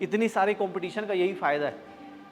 इतनी सारी कंपटीशन का यही फायदा है।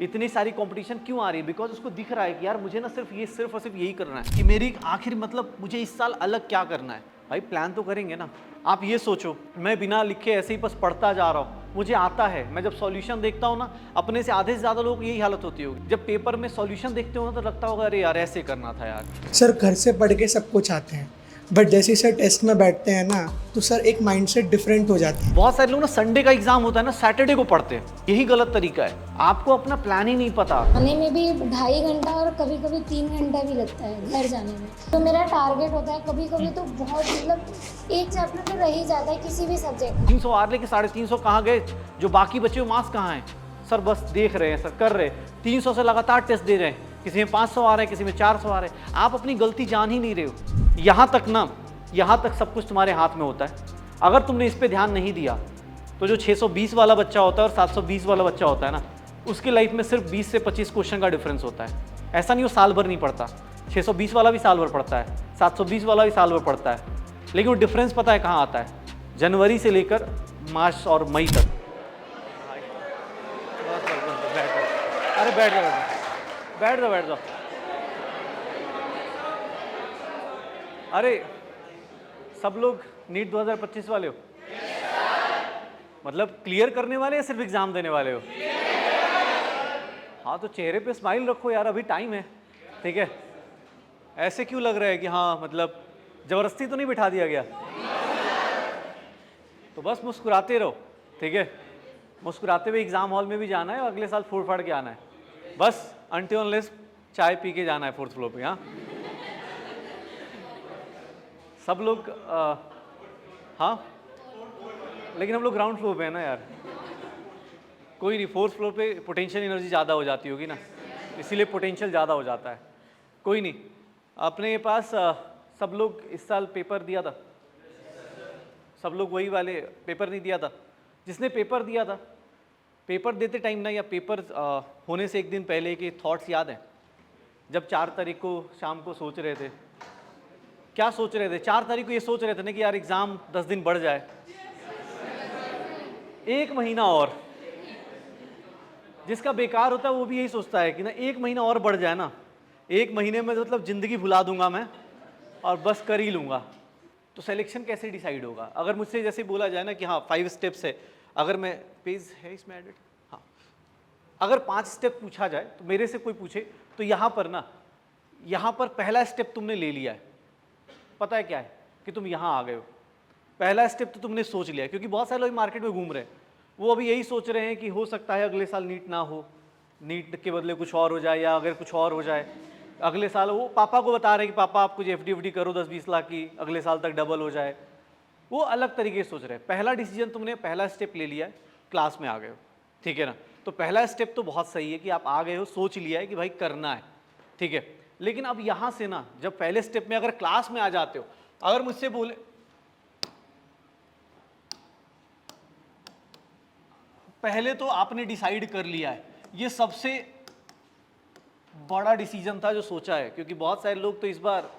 इतनी सारी कंपटीशन क्यों आ रही है? बिकॉज उसको दिख रहा है कि यार मुझे ना सिर्फ और सिर्फ यही करना है कि मेरी आखिर मतलब मुझे इस साल अलग क्या करना है। भाई प्लान तो करेंगे ना। आप ये सोचो, मैं बिना लिखे ऐसे ही बस पढ़ता जा रहा हूँ, मुझे आता है, मैं जब सॉल्यूशन देखता हूँ ना, अपने से आधे से ज़्यादा लोगों की यही हालत होती होगी। जब पेपर में सॉल्यूशन देखते हो ना तो लगता होगा अरे यार ऐसे करना था यार। सर घर से पढ़ के सब कुछ आते हैं, बट जैसे ही सर टेस्ट में बैठते हैं ना तो सर एक माइंडसेट डिफरेंट हो जाता है। बहुत सारे लोग ना संडे का एग्जाम होता है ना सैटरडे को पढ़ते हैं, यही गलत तरीका है। आपको अपना प्लान ही नहीं पता। आने में भी 2.5 घंटा और कभी कभी 3 घंटा भी लगता है घर जाने में। तो मेरा टारगेट होता है कभी कभी तो बहुत मतलब एक चैप्टर तो रह ही जाता है किसी भी सब्जेक्ट। 300 आ लेके 350 कहाँ गए? जो बाकी बचे हुए मार्क्स कहाँ हैं? सर बस देख रहे हैं सर, कर रहे हैं। 300 से लगातार टेस्ट दे रहे हैं, किसी में 500 आ रहे हैं, किसी में 400 आ रहे हैं। आप अपनी गलती जान ही नहीं रहे हो। यहाँ तक सब कुछ तुम्हारे हाथ में होता है। अगर तुमने इस पे ध्यान नहीं दिया तो जो 620 वाला बच्चा होता है और 720 वाला बच्चा होता है ना, उसकी लाइफ में सिर्फ 20 से 25 क्वेश्चन का डिफरेंस होता है। ऐसा नहीं वो साल भर नहीं पढ़ता। 620 वाला भी साल भर पढ़ता है, 720 वाला भी साल भर पढ़ता है, लेकिन वो डिफरेंस पता है कहाँ आता है? जनवरी से लेकर मार्च और मई तक। अरे बैठ जाओ। अरे सब लोग नीट 2025 वाले हो? मतलब क्लियर करने वाले या सिर्फ एग्जाम देने वाले हो? हाँ तो चेहरे पे स्माइल रखो यार, अभी टाइम है। ठीक है, ऐसे क्यों लग रहा है कि हाँ मतलब जबरदस्ती तो नहीं बिठा दिया गया? तो बस मुस्कुराते रहो। ठीक है, मुस्कुराते हुए एग्जाम हॉल में भी जाना है और अगले साल फोड़ फाड़ के आना है। बस अनटिल अनलेस चाय पी के जाना है 4th फ्लोर पे। हाँ सब लोग हाँ लेकिन हम लोग ग्राउंड फ्लोर पे है ना यार। कोई नहीं, 4th फ्लोर पे पोटेंशियल एनर्जी ज़्यादा हो जाती होगी ना, इसीलिए पोटेंशियल ज़्यादा हो जाता है। कोई नहीं, अपने पास सब लोग इस साल पेपर दिया था? सब लोग वही वाले पेपर नहीं दिया था? जिसने पेपर दिया था, पेपर देते टाइम ना या पेपर होने से एक दिन पहले के थॉट्स याद हैं? जब 4 तारीख को शाम को सोच रहे थे, क्या सोच रहे थे? 4 तारीख को ये सोच रहे थे ना कि यार एग्ज़ाम 10 दिन बढ़ जाए, 1 महीना और। जिसका बेकार होता है वो भी यही सोचता है कि ना 1 महीना और बढ़ जाए ना, 1 महीने में मतलब ज़िंदगी भुला दूंगा मैं और बस कर ही लूँगा। तो सिलेक्शन कैसे डिसाइड होगा? अगर मुझसे जैसे बोला जाए ना कि हाँ 5 स्टेप्स है, अगर मैं पेज है इसमें एडिट, हाँ अगर 5 स्टेप पूछा जाए तो मेरे से कोई पूछे तो यहाँ पर पहला स्टेप तुमने ले लिया है, पता है क्या है? कि तुम यहाँ आ गए हो। पहला स्टेप तो तुमने सोच लिया, क्योंकि बहुत सारे लोग मार्केट में घूम रहे हैं, वो अभी यही सोच रहे हैं कि हो सकता है अगले साल नीट ना हो, नीट के बदले कुछ और हो जाए, या अगर कुछ और हो जाए अगले साल, वो पापा को बता रहे हैं कि पापा आप कुछ एफडी करो 10-20 लाख की, अगले साल तक डबल हो जाए। वो अलग तरीके से सोच रहे हैं। पहला डिसीजन तुमने, पहला स्टेप ले लिया है, क्लास में आ गए हो। ठीक है ना? तो पहला स्टेप तो बहुत सही है कि आप आ गए हो, सोच लिया है कि भाई करना है। ठीक है, लेकिन अब यहाँ से ना, जब पहले स्टेप में अगर क्लास में आ जाते हो, अगर मुझसे बोले पहले तो आपने डिसाइड कर लिया है, ये सबसे बड़ा डिसीजन था जो सोचा है। क्योंकि बहुत सारे लोग तो इस बार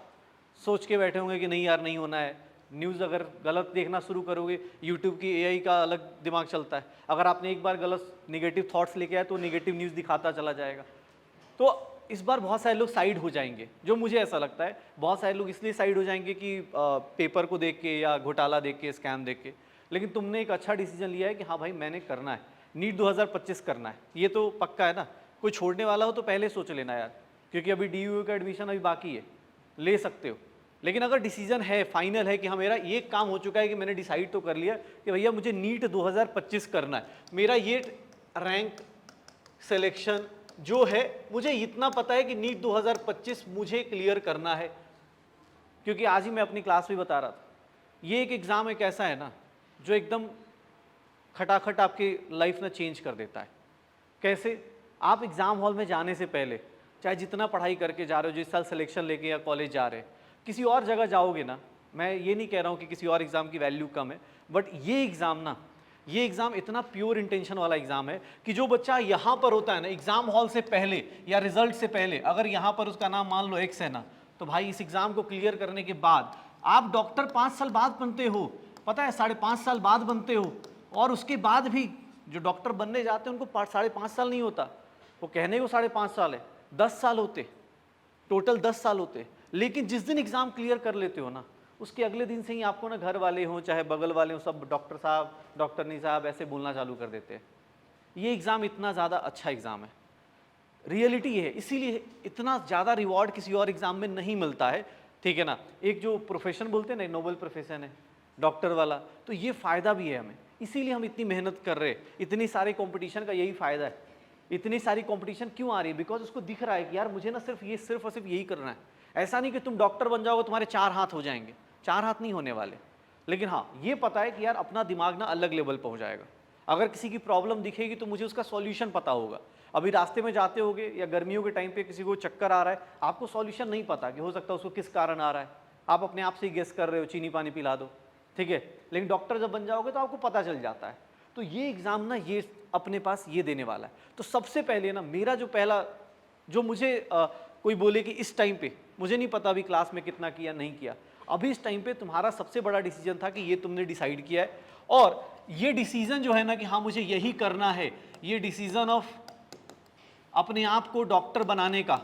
सोच के बैठे होंगे कि नहीं यार नहीं होना है। न्यूज़ अगर गलत देखना शुरू करोगे, यूट्यूब की एआई का अलग दिमाग चलता है, अगर आपने एक बार गलत नेगेटिव थॉट्स लेके आए तो नेगेटिव न्यूज़ दिखाता चला जाएगा। तो इस बार बहुत सारे लोग साइड हो जाएंगे, जो मुझे ऐसा लगता है। बहुत सारे लोग इसलिए साइड हो जाएंगे कि पेपर को देख के या घोटाला देख के, स्कैम देख के। लेकिन तुमने एक अच्छा डिसीजन लिया है कि हाँ भाई मैंने करना है, नीट 2025 करना है, ये तो पक्का है ना। कोई छोड़ने वाला हो तो पहले सोच लेना यार, क्योंकि अभी DU का एडमिशन अभी बाकी है, ले सकते हो। लेकिन अगर डिसीजन है, फाइनल है कि हाँ मेरा ये काम हो चुका है कि मैंने डिसाइड तो कर लिया कि भैया मुझे नीट 2025 करना है, मेरा ये रैंक सिलेक्शन जो है, मुझे इतना पता है कि नीट 2025 मुझे क्लियर करना है। क्योंकि आज ही मैं अपनी क्लास में बता रहा था, ये एक एग्ज़ाम एक ऐसा है ना जो एकदम खटाखट आपकी लाइफ में चेंज कर देता है। कैसे? आप एग्ज़ाम हॉल में जाने से पहले चाहे जितना पढ़ाई करके जा रहे हो, जिस साल सिलेक्शन लेके या कॉलेज जा रहे हैं, किसी और जगह जाओगे ना, मैं ये नहीं कह रहा हूँ कि किसी और एग्ज़ाम की वैल्यू कम है, बट ये एग्ज़ाम ना, ये एग्ज़ाम इतना प्योर इंटेंशन वाला एग्ज़ाम है कि जो बच्चा यहाँ पर होता है ना एग्ज़ाम हॉल से पहले या रिजल्ट से पहले, अगर यहाँ पर उसका नाम मान लो X है ना, तो भाई इस एग्ज़ाम को क्लियर करने के बाद आप डॉक्टर 5 साल बाद बनते हो, पता है 5.5 साल बाद बनते हो, और उसके बाद भी जो डॉक्टर बनने जाते हैं उनको 5.5 साल नहीं होता, वो कहने को 5.5 साल है, 10 साल होते, टोटल 10 साल होते। लेकिन जिस दिन एग्ज़ाम क्लियर कर लेते हो ना, उसके अगले दिन से ही आपको ना घर वाले हों चाहे बगल वाले हों, सब डॉक्टर साहब, डॉक्टर नहीं साहब ऐसे बोलना चालू कर देते हैं। ये एग्ज़ाम इतना ज़्यादा अच्छा एग्ज़ाम है, रियलिटी है, इसीलिए इतना ज़्यादा रिवॉर्ड किसी और एग्ज़ाम में नहीं मिलता है, ठीक है ना। एक जो प्रोफेशन बोलते हैं ना, नोबल प्रोफेशन है डॉक्टर वाला, तो ये फ़ायदा भी है हमें, इसीलिए हम इतनी मेहनत कर रहे हैं। इतनी सारे कंपटीशन का यही फ़ायदा है। इतनी सारी कंपटीशन क्यों आ रही है? बिकॉज उसको दिख रहा है कि यार मुझे ना सिर्फ और सिर्फ यही करना है। ऐसा नहीं कि तुम डॉक्टर बन जाओगे तुम्हारे 4 हाथ हो जाएंगे, 4 हाथ नहीं होने वाले। लेकिन हाँ, ये पता है कि यार अपना दिमाग ना अलग लेवल पर हो जाएगा। अगर किसी की प्रॉब्लम दिखेगी तो मुझे उसका सॉल्यूशन पता होगा। अभी रास्ते में जाते होगे या गर्मियों के टाइम पे किसी को चक्कर आ रहा है, आपको सॉल्यूशन नहीं पता कि हो सकता है उसको किस कारण आ रहा है, आप अपने आप से ही गेस कर रहे हो, चीनी पानी पिला दो, ठीक है। लेकिन डॉक्टर जब बन जाओगे तो आपको पता चल जाता है। तो ये एग्ज़ाम ना ये अपने पास ये देने वाला है। तो सबसे पहले ना मेरा जो पहला जो मुझे कोई बोले कि इस टाइम पे मुझे नहीं पता अभी क्लास में कितना किया नहीं किया, अभी इस टाइम पे तुम्हारा सबसे बड़ा डिसीजन था कि ये तुमने डिसाइड किया है। और ये डिसीजन जो है ना कि हाँ मुझे यही करना है, ये डिसीजन ऑफ अपने आप को डॉक्टर बनाने का,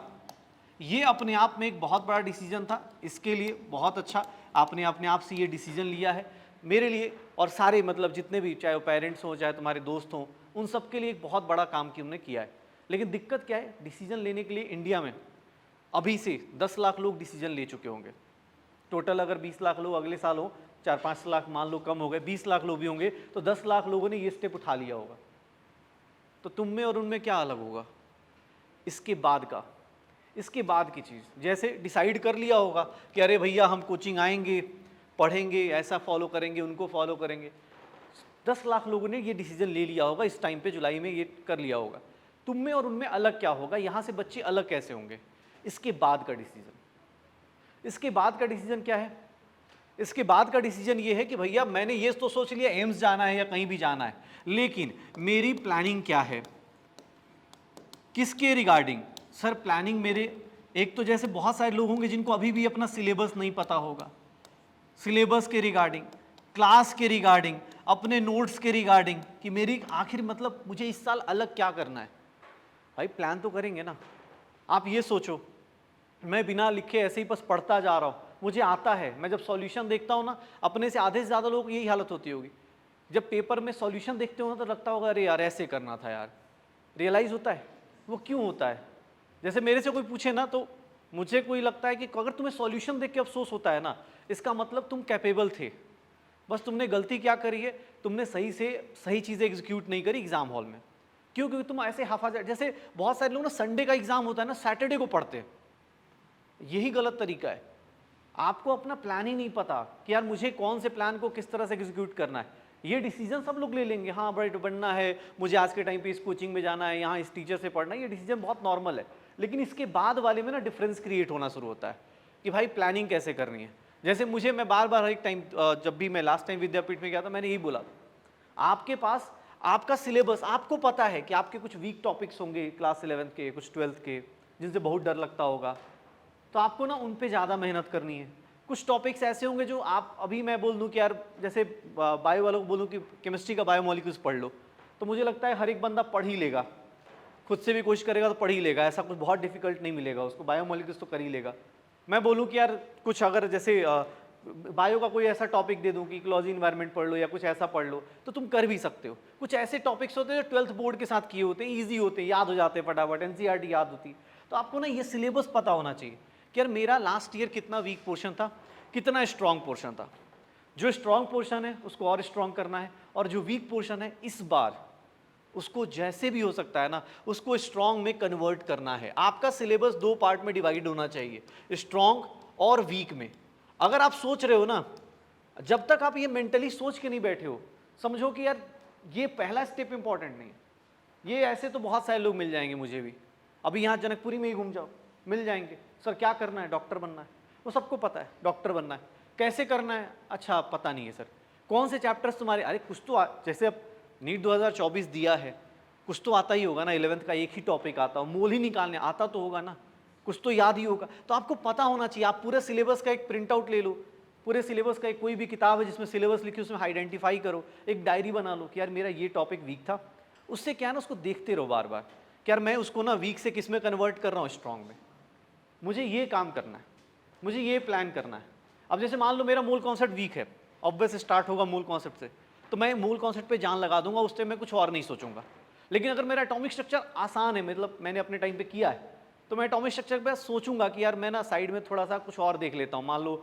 ये अपने आप में एक बहुत बड़ा डिसीजन था। इसके लिए बहुत अच्छा आपने अपने आप से ये डिसीजन लिया है। मेरे लिए और सारे मतलब जितने भी, चाहे वो पेरेंट्स हों चाहे तुम्हारे दोस्त हों, उन सब के लिए एक बहुत बड़ा काम की उन्होंने किया है। लेकिन दिक्कत क्या है, डिसीजन लेने के लिए इंडिया में अभी से 10 लाख लोग डिसीजन ले चुके होंगे। टोटल अगर 20 लाख लोग अगले साल हो, 4-5 लाख मान लो कम हो गए, 20 लाख लोग भी होंगे, तो 10 लाख लोगों ने ये स्टेप उठा लिया होगा। तो तुम में और उनमें क्या अलग होगा इसके बाद का, इसके बाद की चीज़? जैसे डिसाइड कर लिया होगा कि अरे भैया हम कोचिंग आएंगे, पढ़ेंगे, ऐसा फॉलो करेंगे, उनको फॉलो करेंगे। 10 लाख लोगों ने ये डिसीजन ले लिया होगा इस टाइम पे, जुलाई में ये कर लिया होगा। तुम में और उनमें अलग क्या होगा, यहाँ से बच्चे अलग कैसे होंगे? इसके बाद का डिसीजन, इसके बाद का डिसीजन क्या है? इसके बाद का डिसीजन ये है कि भैया मैंने ये तो सोच लिया एम्स जाना है या कहीं भी जाना है, लेकिन मेरी प्लानिंग क्या है, किसके रिगार्डिंग? सर प्लानिंग मेरे, एक तो जैसे बहुत सारे लोग होंगे जिनको अभी भी अपना सिलेबस नहीं पता होगा, सिलेबस के रिगार्डिंग, क्लास के रिगार्डिंग, अपने नोट्स के रिगार्डिंग कि मेरी आखिर मतलब मुझे इस साल अलग क्या करना है। भाई प्लान तो करेंगे ना। आप ये सोचो, मैं बिना लिखे ऐसे ही बस पढ़ता जा रहा हूँ, मुझे आता है, मैं जब सॉल्यूशन देखता हूँ ना, अपने से आधे से ज़्यादा लोग यही हालत होती होगी। जब पेपर में सॉल्यूशन देखते हो ना तो लगता होगा अरे यार ऐसे करना था यार। रियलाइज़ होता है वो क्यों होता है। जैसे मेरे से कोई पूछे ना तो मुझे कोई लगता है कि अगर तुम्हें सॉल्यूशन देख के अफसोस होता है ना, इसका मतलब तुम कैपेबल थे, बस तुमने गलती क्या करी है, तुमने सही से सही चीज़ें एग्जीक्यूट नहीं करी एग्जाम हॉल में। क्यों? क्योंकि तुम ऐसे हाफाजात, जैसे बहुत सारे लोग ना संडे का एग्जाम होता है ना सैटरडे को पढ़ते हैं, यही गलत तरीका है। आपको अपना प्लान ही नहीं पता कि यार मुझे कौन से प्लान को किस तरह से एग्जीक्यूट करना है। ये डिसीजन सब लोग ले लेंगे, हाँ बड़ा बनना है, मुझे आज के टाइम पे इस कोचिंग में जाना है, यहाँ इस टीचर से पढ़ना है, ये डिसीजन बहुत नॉर्मल है। लेकिन इसके बाद वाले में ना डिफरेंस क्रिएट होना शुरू होता है कि भाई प्लानिंग कैसे करनी है। जैसे मुझे, मैं बार बार हर एक टाइम, जब भी मैं लास्ट टाइम विद्यापीठ में गया था मैंने यही बोला, आपके पास आपका सिलेबस, आपको पता है कि आपके कुछ वीक टॉपिक्स होंगे क्लास 11th के, कुछ 12th के, जिनसे बहुत डर लगता होगा, तो आपको ना उन पे ज़्यादा मेहनत करनी है। कुछ टॉपिक्स ऐसे होंगे जो आप, अभी मैं बोल दूं कि यार जैसे बायो वालों को बोलूं कि केमिस्ट्री का बायोमोलिक्यूल्स पढ़ लो, तो मुझे लगता है हर एक बंदा पढ़ ही लेगा, खुद से भी कोशिश करेगा तो पढ़ ही लेगा, ऐसा कुछ बहुत डिफिकल्ट नहीं मिलेगा उसको, बायोमोलिक्यूल्स तो कर ही लेगा। मैं बोलूँ कि यार कुछ अगर जैसे बायो का कोई ऐसा टॉपिक दे दूं कि इकोलॉजी इन्वायरमेंट पढ़ लो या कुछ ऐसा पढ़ लो, तो तुम कर भी सकते हो। कुछ ऐसे टॉपिक्स होते हैं जो 12th बोर्ड के साथ किए होते हैं, ईजी होते हैं, याद हो जाते हैं फटाफट, एनसीईआरटी याद होती। तो आपको ना ये सिलेबस पता होना चाहिए कि यार मेरा लास्ट ईयर कितना वीक पोर्शन था, कितना स्ट्रॉन्ग पोर्शन था। जो स्ट्रॉन्ग पोर्शन है उसको और स्ट्रॉन्ग करना है, और जो वीक पोर्शन है इस बार उसको जैसे भी हो सकता है ना उसको स्ट्रॉन्ग में कन्वर्ट करना है। आपका सिलेबस 2 पार्ट में डिवाइड होना चाहिए, स्ट्रॉन्ग और वीक में। अगर आप सोच रहे हो ना, जब तक आप ये मेंटली सोच के नहीं बैठे हो, समझो कि यार ये पहला स्टेप इंपॉर्टेंट नहीं है। ये ऐसे तो बहुत सारे लोग मिल जाएंगे, मुझे भी अभी यहाँ जनकपुरी में ही घूम जाओ मिल जाएंगे, सर क्या करना है, डॉक्टर बनना है, वो सबको पता है डॉक्टर बनना है, कैसे करना है अच्छा पता नहीं है सर, कौन से चैप्टर्स तुम्हारे, अरे कुछ तो जैसे अब नीट 2024 दिया है, कुछ तो आता ही होगा ना, 11th का एक ही टॉपिक आता हो, मोल ही निकालने आता तो होगा ना, कुछ तो याद ही होगा। तो आपको पता होना चाहिए, आप पूरे सिलेबस का एक प्रिंट आउट ले लो, पूरे सिलेबस का कोई भी किताब है जिसमें सिलेबस लिखी उसमें आइडेंटिफाई करो, एक डायरी बना लो कि यार मेरा ये टॉपिक वीक था। उससे क्या है ना, उसको देखते रहो बार बार कि यार मैं उसको ना वीक से किस में कन्वर्ट कर रहा हूँ, स्ट्रॉन्ग में। मुझे ये काम करना है, मुझे ये प्लान करना है। अब जैसे मान लो मेरा मूल कॉन्सेप्ट वीक है, ऑब्वियस स्टार्ट होगा मूल कॉन्सेप्ट से, तो मैं मूल कॉन्सेप्ट पे जान लगा दूंगा, उस टाइम मैं कुछ और नहीं सोचूंगा। लेकिन अगर मेरा एटॉमिक स्ट्रक्चर आसान है, मतलब मैंने अपने टाइम पे किया है, तो मैं एटॉमिक स्ट्रक्चर पे सोचूंगा कि यार मैं ना साइड में थोड़ा सा कुछ और देख लेता हूँ, मान लो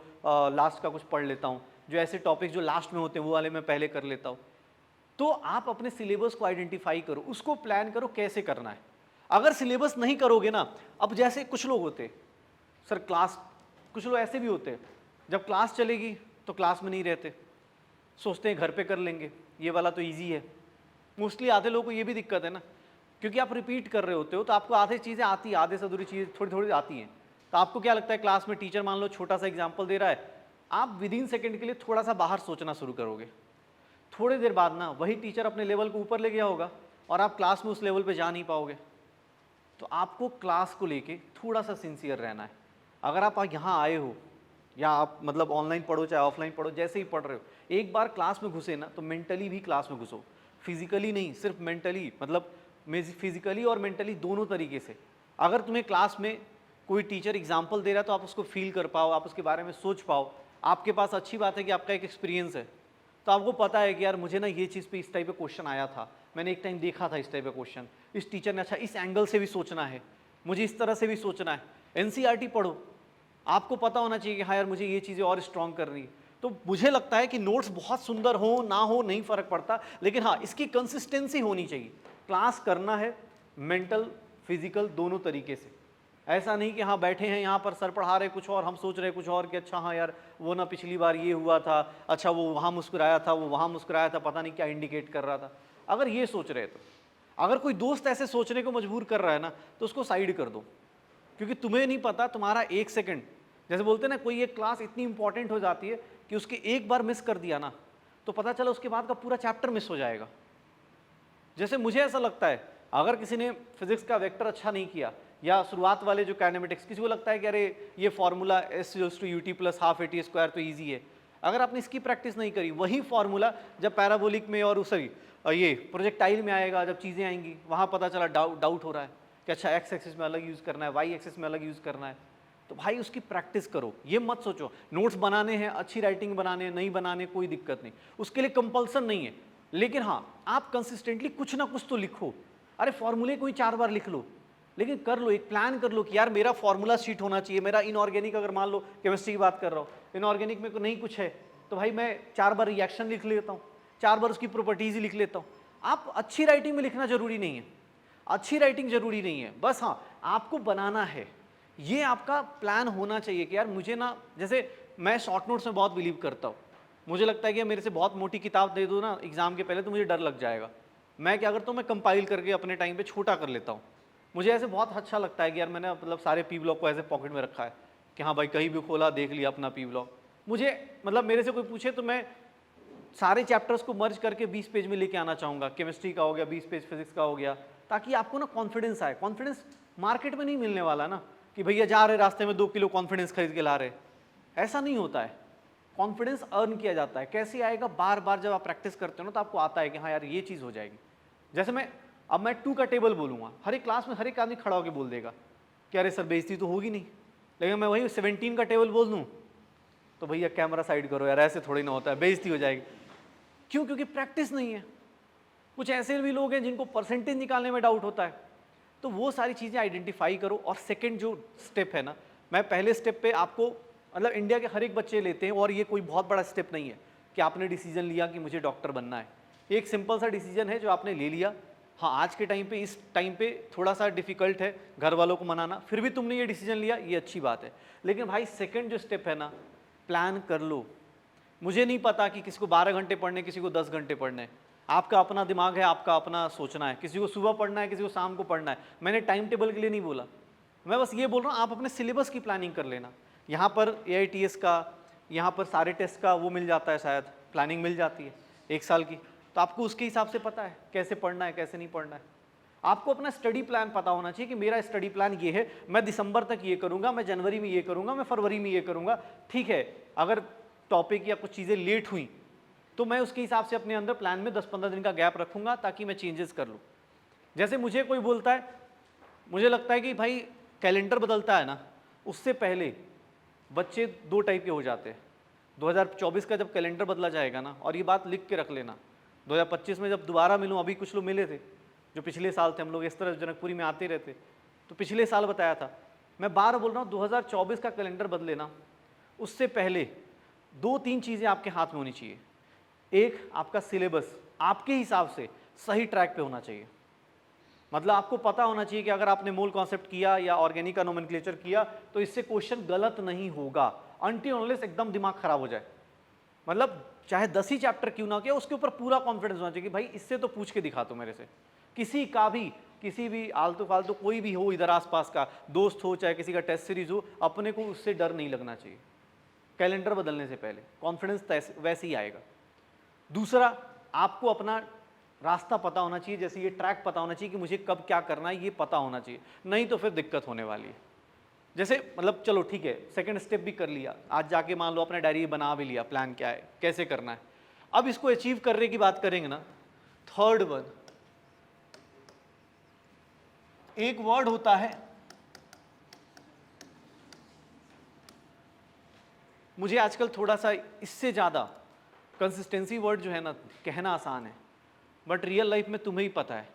लास्ट का कुछ पढ़ लेता हूँ, जो ऐसे टॉपिक जो लास्ट में होते हैं वो वाले मैं पहले कर लेता हूँ। तो आप अपने सिलेबस को आइडेंटिफाई करो, उसको प्लान करो कैसे करना है। अगर सिलेबस नहीं करोगे ना, अब जैसे कुछ लोग होते सर क्लास, कुछ लोग ऐसे भी होते हैं जब क्लास चलेगी तो क्लास में नहीं रहते, सोचते हैं घर पे कर लेंगे, ये वाला तो इजी है। मोस्टली आधे लोगों को ये भी दिक्कत है ना, क्योंकि आप रिपीट कर रहे होते हो तो आपको आधे चीज़ें आती है, आधे से अधूरी चीज़ें थोड़ी थोड़ी आती हैं। तो आपको क्या लगता है, क्लास में टीचर मान लो छोटा सा एग्जाम्पल दे रहा है, आप विदिन सेकेंड के लिए थोड़ा सा बाहर सोचना शुरू करोगे। थोड़ी देर बाद ना वही टीचर अपने लेवल को ऊपर ले गया होगा और आप क्लास में उस लेवल पे जा नहीं पाओगे। तो आपको क्लास को लेके थोड़ा सा सिंसियर रहना है। अगर आप यहाँ आए हो या आप मतलब ऑनलाइन पढ़ो चाहे ऑफलाइन पढ़ो, जैसे ही पढ़ रहे हो, एक बार क्लास में घुसे ना तो मेंटली भी क्लास में घुसो, फिजिकली नहीं, सिर्फ मेंटली, मतलब फिजिकली और मेंटली दोनों तरीके से। अगर तुम्हें क्लास में कोई टीचर एग्जाम्पल दे रहा है तो आप उसको फील कर पाओ, आप उसके बारे में सोच पाओ। आपके पास अच्छी बात है कि आपका एक एक्सपीरियंस है, तो आपको पता है कि यार मुझे ना ये चीज़ पे इस टाइप का क्वेश्चन आया था, मैंने एक टाइम देखा था इस टाइप का क्वेश्चन, इस टीचर ने अच्छा इस एंगल से भी सोचना है, मुझे इस तरह से भी सोचना है। एनसीईआरटी पढ़ो, आपको पता होना चाहिए कि हाँ यार मुझे ये चीज़ें और स्ट्रॉन्ग करनी है। तो मुझे लगता है कि नोट्स बहुत सुंदर हो ना हो नहीं फ़र्क पड़ता, लेकिन हाँ इसकी कंसिस्टेंसी होनी चाहिए। क्लास करना है मेंटल फिजिकल दोनों तरीके से। ऐसा नहीं कि हाँ बैठे हैं यहाँ पर सर पढ़ा रहे कुछ और, हम सोच रहे कुछ और कि अच्छा हाँ यार वो ना पिछली बार ये हुआ था, अच्छा वो वहाँ मुस्कुराया था, वो वहाँ मुस्कुराया था, पता नहीं क्या इंडिकेट कर रहा था। अगर ये सोच रहे तो, अगर कोई दोस्त ऐसे सोचने को मजबूर कर रहा है ना तो उसको साइड कर दो, क्योंकि तुम्हें नहीं पता तुम्हारा एक सेकंड, जैसे बोलते हैं ना कोई एक क्लास इतनी इंपॉर्टेंट हो जाती है कि उसके एक बार मिस कर दिया ना तो पता चला उसके बाद का पूरा चैप्टर मिस हो जाएगा। जैसे मुझे ऐसा लगता है अगर किसी ने फिजिक्स का वेक्टर अच्छा नहीं किया या शुरुआत वाले जो काइनेमेटिक्स, किसी को लगता है कि अरे ये फॉर्मूला S/UT + ½ AT² तो ईजी है, अगर आपने इसकी प्रैक्टिस नहीं करी, वही फॉर्मूला जब पैराबोलिक में और सॉरी ये प्रोजेक्टाइल में आएगा, जब चीज़ें आएंगी वहाँ पता चला डाउट हो रहा है कि अच्छा एक्स एक्सिस में अलग यूज़ करना है, वाई एक्सिस में अलग यूज़ करना है। तो भाई उसकी प्रैक्टिस करो, ये मत सोचो नोट्स बनाने हैं, अच्छी राइटिंग बनाने नहीं बनाने कोई दिक्कत नहीं, उसके लिए कंपल्सन नहीं है। लेकिन हाँ आप कंसिस्टेंटली कुछ ना कुछ तो लिखो। अरे फॉर्मूले कोई 4 बार लिख लो, लेकिन कर लो, एक प्लान कर लो कि यार मेरा फॉर्मूला शीट होना चाहिए। मेरा इनऑर्गेनिक, अगर मान लो केमिस्ट्री की बात कर रहा हूँ, इनऑर्गेनिक में नहीं कुछ है तो भाई मैं 4 बार रिएक्शन लिख लेता हूँ, 4 बार उसकी प्रॉपर्टीज ही लिख लेता हूँ। आप अच्छी राइटिंग में लिखना जरूरी नहीं है, अच्छी राइटिंग जरूरी नहीं है, बस हाँ आपको बनाना है। ये आपका प्लान होना चाहिए कि यार मुझे ना, जैसे मैं शॉर्ट नोट्स में बहुत बिलीव करता हूँ। मुझे लगता है कि मेरे से बहुत मोटी किताब दे दो ना एग्जाम के पहले तो मुझे डर लग जाएगा। मैं क्या करता हूँ, मैं कंपाइल करके अपने टाइम पे छोटा कर लेता हूँ। मुझे ऐसे बहुत अच्छा लगता है कि यार मैंने मतलब सारे पी ब्लॉक को ऐसे पॉकेट में रखा है कि हाँ भाई कहीं भी खोला देख लिया अपना पी ब्लॉक। मुझे मतलब मेरे से कोई पूछे तो मैं सारे चैप्टर्स को मर्ज करके 20 पेज में लेके आना चाहूँगा। केमिस्ट्री का हो गया 20 पेज, फिजिक्स का हो गया, ताकि आपको ना कॉन्फिडेंस आए। कॉन्फिडेंस मार्केट में नहीं मिलने वाला ना कि भैया जा रहे रास्ते में 2 किलो कॉन्फिडेंस खरीद के ला रहे, ऐसा नहीं होता है। कॉन्फिडेंस अर्न किया जाता है। कैसे आएगा? बार बार जब आप प्रैक्टिस करते हो ना तो आपको आता है कि हाँ यार ये चीज़ हो जाएगी। जैसे अब मैं 2 का टेबल बोलूँगा, हर एक क्लास में हर एक आदमी खड़ा होकर बोल देगा कि अरे सर बेइज्जती तो होगी नहीं। लेकिन मैं वही 17 का टेबल बोल दूँ तो भैया कैमरा साइड करो यार, ऐसे थोड़ी ना होता है, बेइज्जती हो जाएगी। क्यों? क्योंकि प्रैक्टिस नहीं है। कुछ ऐसे भी लोग हैं जिनको परसेंटेज निकालने में डाउट होता है। तो वो सारी चीज़ें आइडेंटिफाई करो। और सेकंड जो स्टेप है ना, मैं पहले स्टेप पे आपको मतलब इंडिया के हर एक बच्चे लेते हैं और ये कोई बहुत बड़ा स्टेप नहीं है कि आपने डिसीजन लिया कि मुझे डॉक्टर बनना है। एक सिंपल सा डिसीजन है जो आपने ले लिया। हाँ आज के टाइम पे, इस टाइम पे थोड़ा सा डिफिकल्ट है घर वालों को मनाना, फिर भी तुमने ये डिसीजन लिया, ये अच्छी बात है। लेकिन भाई सेकंड जो स्टेप है ना, प्लान कर लो। मुझे नहीं पता कि किसी को 12 घंटे पढ़ने, किसी को 10 घंटे पढ़ने। आपका अपना दिमाग है, आपका अपना सोचना है। किसी को सुबह पढ़ना है, किसी को शाम को पढ़ना है। मैंने टाइम टेबल के लिए नहीं बोला, मैं बस ये बोल रहा हूँ आप अपने सिलेबस की प्लानिंग कर लेना। यहाँ पर AITS का, यहाँ पर सारे टेस्ट का वो मिल जाता है, शायद प्लानिंग मिल जाती है 1 साल की। तो आपको उसके हिसाब से पता है कैसे पढ़ना है, कैसे नहीं पढ़ना है। आपको अपना स्टडी प्लान पता होना चाहिए कि मेरा स्टडी प्लान ये है, मैं दिसंबर तक ये करूँगा, मैं जनवरी में ये करूँगा, मैं फरवरी में ये करूँगा। ठीक है, अगर टॉपिक या कुछ चीज़ें लेट हुई तो मैं उसके हिसाब से अपने अंदर प्लान में 10-15 दिन का गैप रखूंगा ताकि मैं चेंजेस कर लूँ। जैसे मुझे कोई बोलता है, मुझे लगता है कि भाई कैलेंडर बदलता है ना, उससे पहले बच्चे दो टाइप के हो जाते हैं। 2024 का जब कैलेंडर बदला जाएगा ना, और ये बात लिख के रख लेना, 2025 में जब दोबारा मिलूँ, अभी कुछ लोग मिले थे जो पिछले साल थे, हम लोग इस तरह जनकपुरी में आते रहते, तो पिछले साल बताया था, मैं बार बोल रहा हूँ 2024 का कैलेंडर बदले ना, उससे पहले 2-3 चीज़ें आपके हाथ में होनी चाहिए। एक, आपका सिलेबस आपके हिसाब से सही ट्रैक पे होना चाहिए। मतलब आपको पता होना चाहिए कि अगर आपने मोल कॉन्सेप्ट किया या ऑर्गेनिक का नोमेनक्लेचर किया तो इससे क्वेश्चन गलत नहीं होगा, अनटिल अनलेस एकदम दिमाग खराब हो जाए। मतलब चाहे 10 ही चैप्टर क्यों ना किया, उसके ऊपर पूरा कॉन्फिडेंस होना चाहिए कि भाई इससे तो पूछ के दिखा दो मेरे से, किसी भी आलतू फालतू कोई भी हो, इधर आसपास का दोस्त हो, चाहे किसी का टेस्ट सीरीज हो, अपने को उससे डर नहीं लगना चाहिए। कैलेंडर बदलने से पहले कॉन्फिडेंस वैसे ही आएगा। दूसरा, आपको अपना रास्ता पता होना चाहिए, जैसे ये ट्रैक पता होना चाहिए कि मुझे कब क्या करना है, ये पता होना चाहिए, नहीं तो फिर दिक्कत होने वाली है। जैसे मतलब चलो ठीक है, सेकंड स्टेप भी कर लिया, आज जाके मान लो अपना डायरी बना भी लिया, प्लान क्या है, कैसे करना है। अब इसको अचीव करने की बात करेंगे ना, थर्ड वन, एक वर्ड होता है, मुझे आजकल थोड़ा सा इससे ज़्यादा कंसिस्टेंसी वर्ड जो है ना, कहना आसान है, बट रियल लाइफ में तुम्हें ही पता है।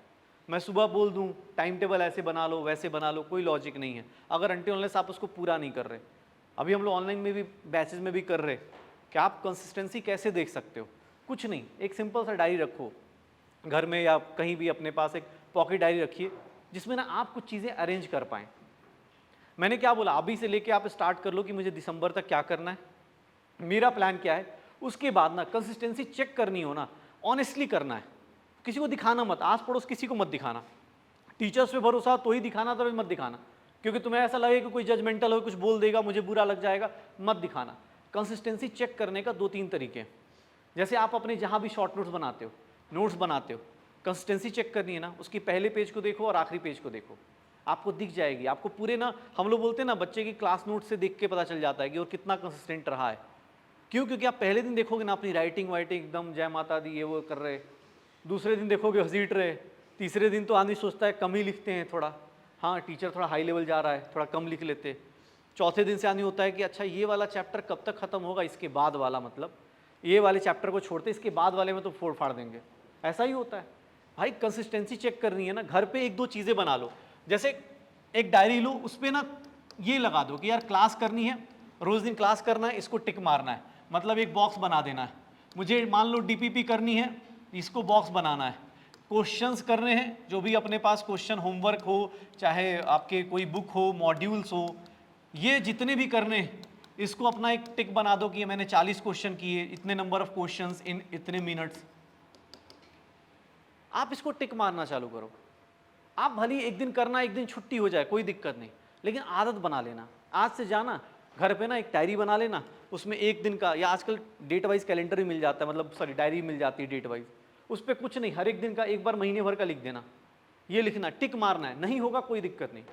मैं सुबह बोल दूं टाइम टेबल ऐसे बना लो, वैसे बना लो, कोई लॉजिक नहीं है अगर अनटिल अनलेस आप उसको पूरा नहीं कर रहे। अभी हम लोग ऑनलाइन में भी बैचेज में भी कर रहे कि आप कंसिस्टेंसी कैसे देख सकते हो। कुछ नहीं, एक सिंपल सा डायरी रखो घर में या कहीं भी, अपने पास एक पॉकेट डायरी रखिए जिसमें ना आप कुछ चीज़ें अरेंज कर पाएँ। मैंने क्या बोला, अभी से लेके आप स्टार्ट कर लो कि मुझे दिसंबर तक क्या करना है, मेरा प्लान क्या है। उसके बाद ना कंसिस्टेंसी चेक करनी हो ना, ऑनेस्टली करना है, किसी को दिखाना मत, आस पड़ोस किसी को मत दिखाना। टीचर्स पे भरोसा तो ही दिखाना, तो मत दिखाना, क्योंकि तुम्हें ऐसा लगे कि कोई जजमेंटल हो, कुछ बोल देगा, मुझे बुरा लग जाएगा, मत दिखाना। कंसिस्टेंसी चेक करने का 2-3 तरीके हैं। जैसे आप अपने जहाँ भी शॉर्ट नोट्स बनाते हो, कंसिस्टेंसी चेक करनी है ना, उसकी पहले पेज को देखो और आखिरी पेज को देखो, आपको दिख जाएगी। आपको पूरे ना, हम लोग बोलते हैं ना, बच्चे की क्लास नोट से देख के पता चल जाता है कि और कितना कंसिस्टेंट रहा है। क्यों? क्योंकि आप पहले दिन देखोगे ना अपनी राइटिंग वाइटिंग एकदम जय माता दी ये वो कर रहे, दूसरे दिन देखोगे घसीट रहे, तीसरे दिन तो आदमी सोचता है कम ही लिखते हैं थोड़ा, हाँ टीचर थोड़ा हाई लेवल जा रहा है, थोड़ा कम लिख लेते। चौथे दिन से आदमी होता है कि अच्छा ये वाला चैप्टर कब तक खत्म होगा, इसके बाद वाला, मतलब ये वाले चैप्टर को छोड़ते इसके बाद वाले में तो फोड़ फाड़ देंगे। ऐसा ही होता है भाई। कंसिस्टेंसी चेक करनी है ना, घर पे 1-2 चीज़ें बना लो। जैसे एक डायरी लो, उस पर ना ये लगा दो कि यार क्लास करनी है, रोज़ दिन क्लास करना है, इसको टिक मारना है, मतलब एक बॉक्स बना देना है। मुझे मान लो डीपीपी करनी है, इसको बॉक्स बनाना है। क्वेश्चंस करने हैं, जो भी अपने पास क्वेश्चन, होमवर्क हो, चाहे आपके कोई बुक हो, मॉड्यूल्स हो, ये जितने भी करने हैं, इसको अपना एक टिक बना दो कि मैंने 40 क्वेश्चन किए, इतने नंबर ऑफ क्वेश्चंस इन इतने मिनट्स। आप इसको टिक मारना चालू करो। आप भले एक दिन करना, एक दिन छुट्टी हो जाए, कोई दिक्कत नहीं, लेकिन आदत बना लेना। आज से जाना घर पे ना एक डायरी बना लेना, उसमें एक दिन का, या आजकल डेट वाइज कैलेंडर ही मिल जाता है, मतलब सॉरी डायरी मिल जाती है डेट वाइज, उस पर कुछ नहीं, हर एक दिन का एक बार महीने भर का लिख देना, ये लिखना, टिक मारना है। नहीं होगा कोई दिक्कत नहीं,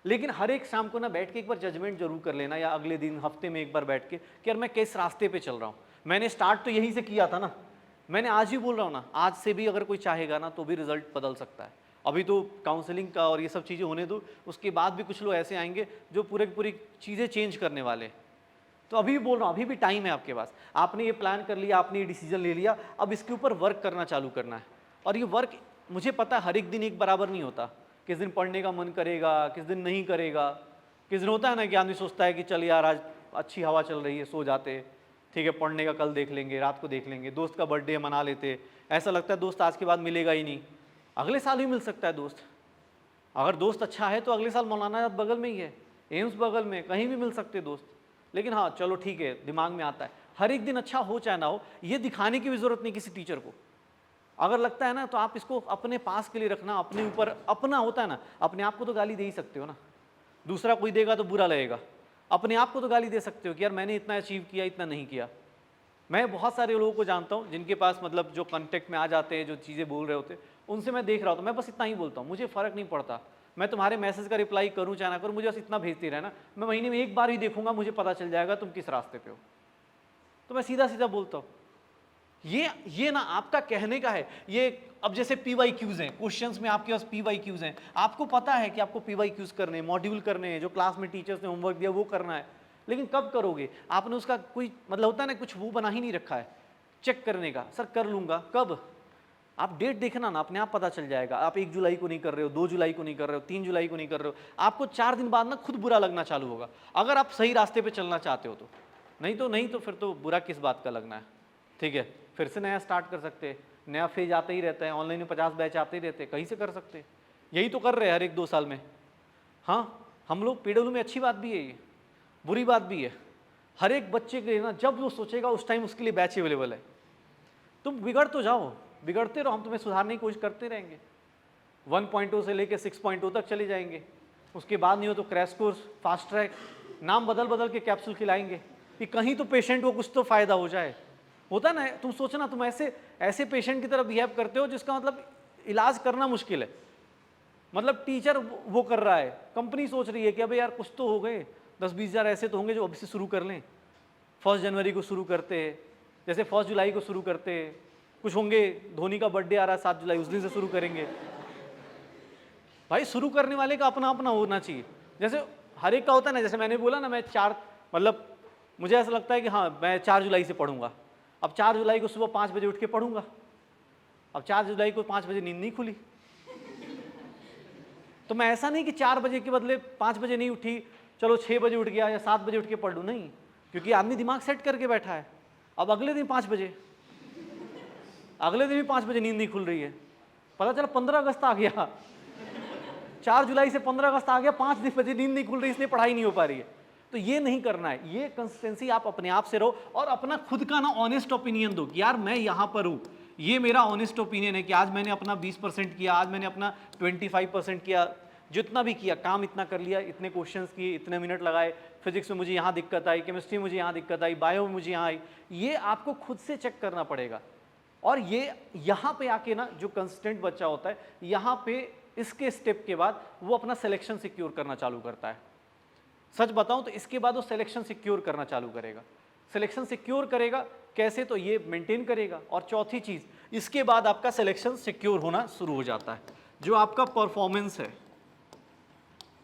लेकिन हर एक शाम को ना बैठ के एक बार जजमेंट जरूर कर लेना, या अगले दिन हफ्ते में एक बार बैठ के कि यार मैं किस रास्ते पे चल रहा हूँ। मैंने स्टार्ट तो यहीं से किया था ना, मैंने आज ही बोल रहा हूँ ना, आज से भी अगर कोई चाहेगा ना तो भी रिजल्ट बदल सकता है। अभी तो काउंसलिंग का और ये सब चीज़ें होने दो, उसके बाद भी कुछ लोग ऐसे आएंगे जो पूरे की पूरी चीज़ें चेंज करने वाले। तो अभी भी बोल रहा हूँ, अभी भी टाइम है आपके पास। आपने ये प्लान कर लिया, आपने ये डिसीजन ले लिया, अब इसके ऊपर वर्क करना चालू करना है। और ये वर्क मुझे पता है हर एक दिन एक बराबर नहीं होता, किस दिन पढ़ने का मन करेगा, किस दिन नहीं करेगा। किस दिन होता है ना कि आदमी सोचता है कि चल यार आज अच्छी हवा चल रही है, सो जाते, ठीक है पढ़ने का कल देख लेंगे, रात को देख लेंगे, दोस्त का बर्थडे मना लेते, ऐसा लगता है दोस्त आज के बाद मिलेगा ही नहीं, अगले साल ही मिल सकता है दोस्त। अगर दोस्त अच्छा है तो अगले साल मौलाना बगल में ही है, एम्स बगल में, कहीं भी मिल सकते दोस्त। लेकिन हाँ चलो ठीक है, दिमाग में आता है हर एक दिन अच्छा हो चाहे ना हो, ये दिखाने की भी ज़रूरत नहीं किसी टीचर को। अगर लगता है ना तो आप इसको अपने पास के लिए रखना, अपने ऊपर, अपना होता है ना, अपने आप को तो गाली दे ही सकते हो ना, दूसरा कोई देगा तो बुरा लगेगा, अपने आप को तो गाली दे सकते हो कि यार मैंने इतना अचीव किया, इतना नहीं किया। मैं बहुत सारे लोगों को जानता हूँ जिनके पास मतलब जो कॉन्टेक्ट में आ जाते हैं, जो चीज़ें बोल रहे होते, उनसे मैं देख रहा होता, मैं बस इतना ही बोलता हूँ, मुझे फ़र्क नहीं पड़ता, मैं तुम्हारे मैसेज का रिप्लाई करूँ चाहे ना करूँ, मुझे बस इतना भेजते रहना, मैं महीने में एक बार ही देखूंगा, मुझे पता चल जाएगा तुम किस रास्ते पे हो। तो मैं सीधा सीधा बोलता हूँ। ये ना आपका कहने का है। ये अब जैसे PYQs हैं, क्वेश्चंस में आपके पास PYQs हैं, आपको पता है कि आपको PYQs करने हैं, मॉड्यूल करने हैं, जो क्लास में टीचर्स ने होमवर्क दिया वो करना है, लेकिन कब करोगे? आपने उसका कोई मतलब होता है ना, कुछ वो बना ही नहीं रखा है चेक करने का। सर कर लूँगा, कब? आप डेट देखना ना, अपने आप पता चल जाएगा। आप 1 जुलाई को नहीं कर रहे हो, 2 जुलाई को नहीं कर रहे हो, 3 जुलाई को नहीं कर रहे हो, आपको 4 दिन बाद ना खुद बुरा लगना चालू होगा, अगर आप सही रास्ते पे चलना चाहते हो तो। नहीं तो फिर तो बुरा किस बात का लगना है, ठीक है। फिर से नया स्टार्ट कर सकते हैं, नया फेज आते ही रहता है, ऑनलाइन में 50 बैच आते ही रहते हैं, कहीं से कर सकते हैं। यही तो कर रहे हैं हर 1-2 साल में। हाँ, हम लोग PW में अच्छी बात भी है, ये बुरी बात भी है। हर एक बच्चे के लिए ना, जब वो सोचेगा उस टाइम उसके लिए बैच अवेलेबल है। तुम बिगड़ तो जाओ, बिगड़ते रहो, हम तुम्हें सुधारने की कोशिश करते रहेंगे। 1.0 से लेकर 6.0 तक चले जाएंगे। उसके बाद नहीं हो तो क्रैश कोर्स, फास्ट ट्रैक, नाम बदल बदल के कैप्सूल खिलाएंगे कि कहीं तो पेशेंट को कुछ तो फायदा हो जाए। होता ना, तुम सोचना, तुम ऐसे पेशेंट की तरह बिहेव करते हो जिसका मतलब इलाज करना मुश्किल है। मतलब टीचर वो कर रहा है, कंपनी सोच रही है कि अबे यार कुछ तो हो गए, 10-20 हज़ार ऐसे तो होंगे जो अभी से शुरू कर लें। 1 जनवरी को शुरू करते हैं, जैसे 1 जुलाई को शुरू करते हैं, कुछ होंगे, धोनी का बर्थडे आ रहा है 7 जुलाई, उस दिन से शुरू करेंगे। भाई शुरू करने वाले का अपना अपना होना चाहिए। जैसे हर एक का होता है ना, जैसे मैंने बोला ना, मैं 4 मतलब मुझे ऐसा लगता है कि हाँ मैं 4 जुलाई से पढ़ूंगा। अब 4 जुलाई को सुबह 5 बजे उठ के पढ़ूंगा। अब 4 जुलाई को 5 बजे नींद नहीं खुली, तो मैं ऐसा नहीं कि 4 बजे के बदले 5 बजे नहीं उठी, चलो 6 बजे उठ गया या 7 बजे उठ के पढ़ लूँ, नहीं। क्योंकि आदमी दिमाग सेट करके बैठा है। अब अगले दिन 5 बजे, अगले दिन भी 5 बजे नींद नहीं खुल रही है। पता चला 15 अगस्त आ गया, 4 जुलाई से 15 अगस्त आ गया, 5 दिन बजे नींद नहीं खुल रही, इसलिए पढ़ाई नहीं हो पा रही है। तो ये नहीं करना है। ये कंसिस्टेंसी आप अपने आप से रहो और अपना खुद का ना ऑनेस्ट ओपिनियन दो कि यार मैं यहाँ पर हूँ, ये मेरा ऑनेस्ट ओपिनियन है कि आज मैंने अपना 20% किया, आज मैंने अपना 25% किया, जितना भी किया काम इतना कर लिया, इतने क्वेश्चंस किए, इतने मिनट लगाए, फिजिक्स में मुझे यहाँ दिक्कत आई, केमिस्ट्री में मुझे यहाँ दिक्कत आई, बायो में मुझे यहाँ आई। ये आपको खुद से चेक करना पड़ेगा। और ये यहाँ पे आके ना जो कंसिस्टेंट बच्चा होता है, यहाँ पे इसके स्टेप के बाद वो अपना सिलेक्शन सिक्योर करना चालू करता है। सच बताऊं तो इसके बाद वो सिलेक्शन सिक्योर करना चालू करेगा। सिलेक्शन सिक्योर करेगा कैसे? तो ये मेंटेन करेगा। और चौथी चीज़, इसके बाद आपका सिलेक्शन सिक्योर होना शुरू हो जाता है। जो आपका परफॉर्मेंस है,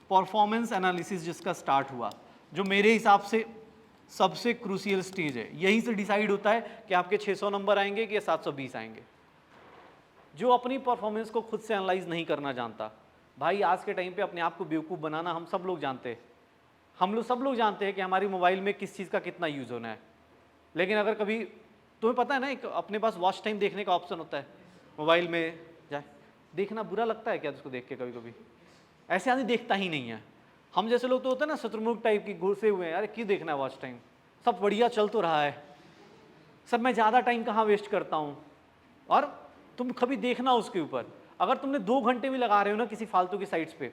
परफॉर्मेंस एनालिसिस जिसका स्टार्ट हुआ, जो मेरे हिसाब से सबसे क्रूशियल स्टेज है, यहीं से डिसाइड होता है कि आपके 600 नंबर आएंगे कि 720 आएंगे। जो अपनी परफॉर्मेंस को खुद से एनालाइज नहीं करना जानता, भाई आज के टाइम पे अपने आप को बेवकूफ़ बनाना हम सब लोग जानते हैं। सब लोग जानते हैं कि हमारी मोबाइल में किस चीज़ का कितना यूज़ होना है। लेकिन अगर कभी तुम्हें पता है ना, एक अपने पास वॉच टाइम देखने का ऑप्शन होता है मोबाइल में, जाए देखना बुरा लगता है क्या उसको देख के? कभी कभी ऐसे आदमी देखता ही नहीं है। हम जैसे लोग तो होते हैं ना शत्रुमुख टाइप की, घुसे हुए हैं, अरे क्यों देखना है वॉच टाइम, सब बढ़िया चल तो रहा है, सब मैं ज़्यादा टाइम कहाँ वेस्ट करता हूँ। और तुम कभी देखना उसके ऊपर, अगर तुमने 2 घंटे भी लगा रहे हो ना किसी फालतू की साइट्स पे,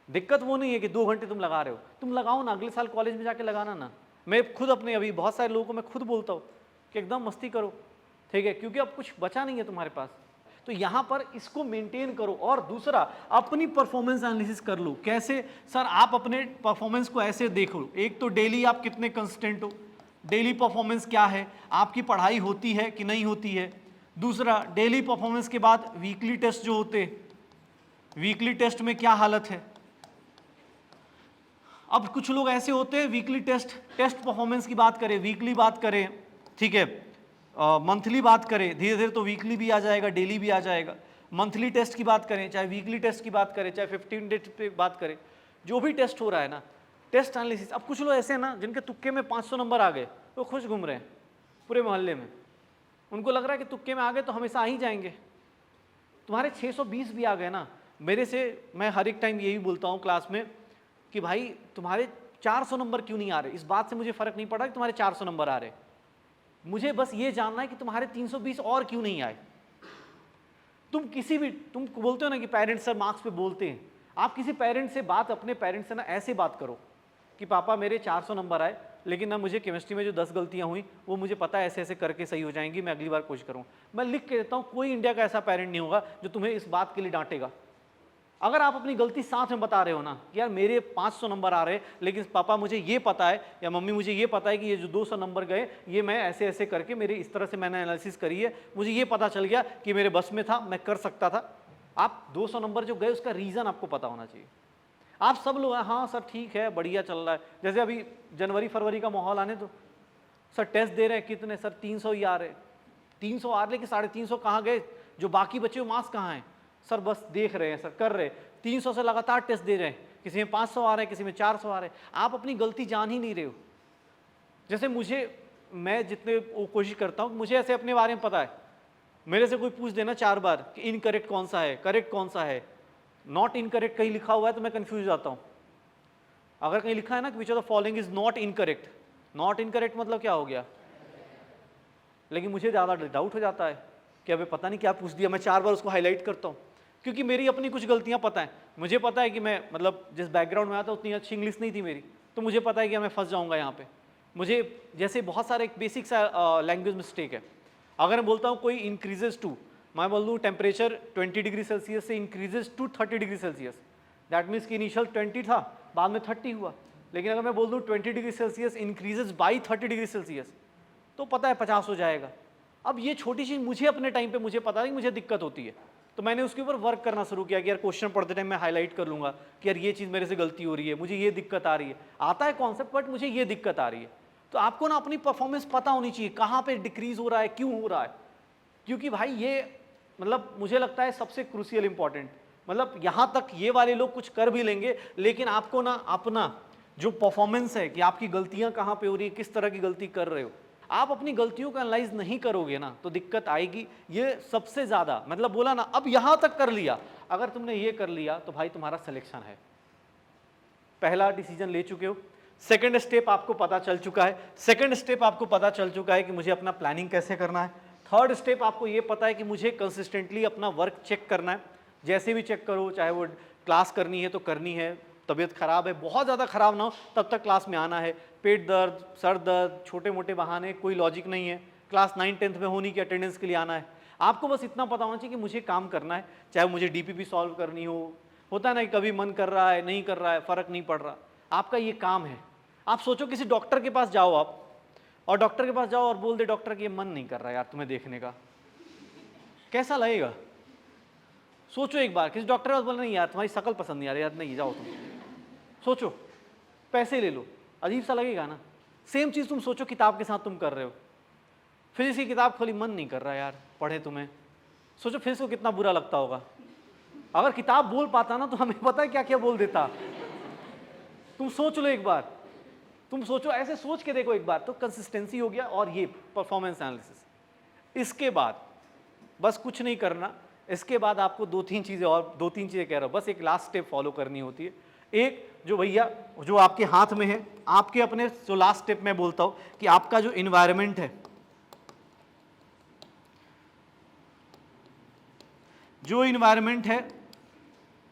दिक्कत वो नहीं है कि 2 घंटे तुम लगा रहे हो, तुम लगाओ ना, अगले साल कॉलेज में जाके लगाना ना। मैं खुद अपने अभी बहुत सारे लोगों को मैं खुद बोलता हूँ कि एकदम मस्ती करो, ठीक है, क्योंकि अब कुछ बचा नहीं है तुम्हारे पास। तो यहाँ पर इसको मेंटेन करो। और दूसरा, अपनी परफॉर्मेंस एनालिसिस कर लो। कैसे? सर आप अपने परफॉर्मेंस को ऐसे देखो, एक तो डेली आप कितने कंसिस्टेंट हो, डेली परफॉर्मेंस क्या है, आपकी पढ़ाई होती है कि नहीं होती है। दूसरा, डेली परफॉर्मेंस के बाद वीकली टेस्ट जो होते, वीकली टेस्ट में क्या हालत है। अब कुछ लोग ऐसे होते हैं, वीकली टेस्ट परफॉर्मेंस की बात करें, वीकली बात करें, ठीक है, मंथली बात करें, धीरे धीरे तो वीकली भी आ जाएगा, डेली भी आ जाएगा। मंथली टेस्ट की बात करें, चाहे वीकली टेस्ट की बात करें, चाहे 15 डेज पे बात करें, जो भी टेस्ट हो रहा है ना, टेस्ट एनालिसिस। अब कुछ लोग ऐसे हैं ना जिनके तुक्के में 500 नंबर आ गए, वो खुश घूम रहे हैं पूरे मोहल्ले में, उनको लग रहा है कि तुक्के में आ गए तो हमेशा आ ही जाएंगे। तुम्हारे 620 भी आ गए ना, मेरे से मैं हर एक टाइम यही बोलता हूँ क्लास में कि भाई तुम्हारे 400 नंबर क्यों नहीं आ रहे, इस बात से मुझे फ़र्क नहीं पड़ा कि तुम्हारे 400 नंबर आ रहे, मुझे बस ये जानना है कि तुम्हारे 320 और क्यों नहीं आए। तुम किसी भी, तुम बोलते हो ना कि पेरेंट्स सर मार्क्स पे बोलते हैं, आप किसी पेरेंट्स से बात, अपने पेरेंट्स से ना ऐसे बात करो कि पापा मेरे 400 नंबर आए, लेकिन ना मुझे केमिस्ट्री में जो 10 गलतियां हुई वो मुझे पता है ऐसे ऐसे करके सही हो जाएंगी, मैं अगली बार कोशिश करूँ। मैं लिख के देता हूँ, कोई इंडिया का ऐसा पेरेंट नहीं होगा जो तुम्हें इस बात के लिए डांटेगा। अगर आप अपनी गलती साथ में बता रहे हो ना कि यार मेरे 500 नंबर आ रहे हैं, लेकिन पापा मुझे ये पता है या मम्मी मुझे ये पता है कि ये जो 200 नंबर गए ये मैं ऐसे ऐसे करके मेरे इस तरह से मैंने एनालिसिस करी है, मुझे ये पता चल गया कि मेरे बस में था, मैं कर सकता था। आप 200 नंबर जो गए उसका रीज़न आपको पता होना चाहिए। आप सब लोग हाँ सर ठीक है बढ़िया चल रहा है, जैसे अभी जनवरी फरवरी का माहौल आने तो सर टेस्ट दे रहे हैं कितने, सर 300 ही आ रहे, 300 आ रहे, लेकिन 350 कहाँ गए, जो बाकी बचे वो मार्क्स कहाँ हैं सर, बस देख रहे हैं सर, कर रहे हैं, 300 से लगातार टेस्ट दे रहे हैं, किसी में 500 आ रहे हैं, किसी में 400 आ रहे हैं, आप अपनी गलती जान ही नहीं रहे हो। जैसे मैं जितने कोशिश करता हूँ, मुझे ऐसे अपने बारे में पता है, मेरे से कोई पूछ देना 4 बार कि इनकरेक्ट कौन सा है, करेक्ट कौन सा है, नॉट इनकरेक्ट कहीं लिखा हुआ है तो मैं कंफ्यूज हो जाता हूँ। अगर कहीं लिखा है ना कि which of the following is not incorrect, not incorrect मतलब क्या हो गया, लेकिन मुझे ज़्यादा डाउट हो जाता है कि अबे पता नहीं क्या पूछ दिया, मैं 4 बार उसको हाईलाइट करता हूँ, क्योंकि मेरी अपनी कुछ गलतियाँ पता है, मुझे पता है कि मैं मतलब जिस बैकग्राउंड में आता उतनी अच्छी इंग्लिश नहीं थी मेरी, तो मुझे पता है कि मैं फंस जाऊँगा यहाँ पे। मुझे जैसे बहुत सारे एक बेसिक सा लैंग्वेज मिस्टेक है, अगर मैं बोलता हूँ कोई इंक्रीजेज टू, मैं बोल दूँ टेम्परेचर 20 डिग्री सेल्सियस से increases to 30 degree Celsius, that means कि इनिशियल 20 था, बाद में 30 हुआ। लेकिन अगर मैं बोल दूँ 20 degree Celsius increases by 30 degree Celsius, तो पता है 50 हो जाएगा। अब ये छोटी चीज़ मुझे अपने टाइम पे मुझे पता है कि मुझे दिक्कत होती है, तो मैंने उसके ऊपर वर्क करना शुरू किया कि यार क्वेश्चन पढ़ते टाइम मैं हाईलाइट कर लूँगा कि यार ये चीज़ मेरे से गलती हो रही है, मुझे ये दिक्कत आ रही है, आता है कॉन्सेप्ट बट मुझे ये दिक्कत आ रही है। तो आपको ना अपनी परफॉर्मेंस पता होनी चाहिए, कहाँ पे डिक्रीज हो रहा है, क्यों हो रहा है, क्योंकि भाई ये मतलब मुझे लगता है सबसे क्रूशियल इंपॉर्टेंट, मतलब यहाँ तक ये वाले लोग कुछ कर भी लेंगे, लेकिन आपको ना अपना जो परफॉर्मेंस है कि आपकी गलतियाँ कहाँ पे हो रही है, किस तरह की गलती कर रहे हो, आप अपनी गलतियों को एनालाइज नहीं करोगे ना तो दिक्कत आएगी। ये सबसे ज़्यादा मतलब बोला ना, अब यहाँ तक कर लिया, अगर तुमने ये कर लिया तो भाई तुम्हारा सिलेक्शन है, पहला डिसीजन ले चुके हो। सेकंड स्टेप आपको पता चल चुका है, सेकंड स्टेप आपको पता चल चुका है कि मुझे अपना प्लानिंग कैसे करना है। थर्ड स्टेप आपको ये पता है कि मुझे कंसिस्टेंटली अपना वर्क चेक करना है, जैसे भी चेक करो, चाहे वो क्लास करनी है तो करनी है, तबीयत ख़राब है बहुत ज़्यादा ख़राब ना हो तब तक क्लास में आना है, पेट दर्द सर दर्द छोटे मोटे बहाने कोई लॉजिक नहीं है, क्लास 9-10 में होनी की अटेंडेंस के लिए आना है। आपको बस इतना पता होना चाहिए कि मुझे काम करना है, चाहे मुझे डीपीपी सॉल्व करनी हो, होता है ना कि कभी मन कर रहा है नहीं कर रहा है फ़र्क नहीं पड़ रहा, आपका ये काम है। आप सोचो किसी डॉक्टर के पास जाओ आप, और डॉक्टर के पास जाओ और बोल दे डॉक्टर कि ये मन नहीं कर रहा है यार तुम्हें देखने का, कैसा लगेगा? सोचो एक बार, किसी डॉक्टर के पास बोल नहीं यार तुम्हारी शक्ल पसंद नहीं आ रही यार, नहीं जाओ तुम, सोचो पैसे ले लो, अजीब सा लगेगा ना। सेम चीज़ तुम सोचो किताब के साथ तुम कर रहे हो, फिजिक्स की किताब खोली मन नहीं कर रहा यार पढ़े तुम्हें, सोचो फिजिक्स को कितना बुरा लगता होगा। अगर किताब बोल पाता ना तो हमें पता है क्या क्या बोल देता। तुम सोच लो एक बार, तुम सोचो ऐसे सोच के देखो एक बार, तो कंसिस्टेंसी हो गया और ये परफॉर्मेंस एनालिसिस। इसके बाद बस कुछ नहीं करना, इसके बाद आपको 2-3 चीज़ें और 2-3 चीज़ें कह रहा हूँ, बस एक लास्ट स्टेप फॉलो करनी होती है। एक जो भैया जो आपके हाथ में है, आपके अपने जो लास्ट स्टेप में बोलता हूँ कि आपका जो इन्वायरमेंट है, जो इन्वायरमेंट है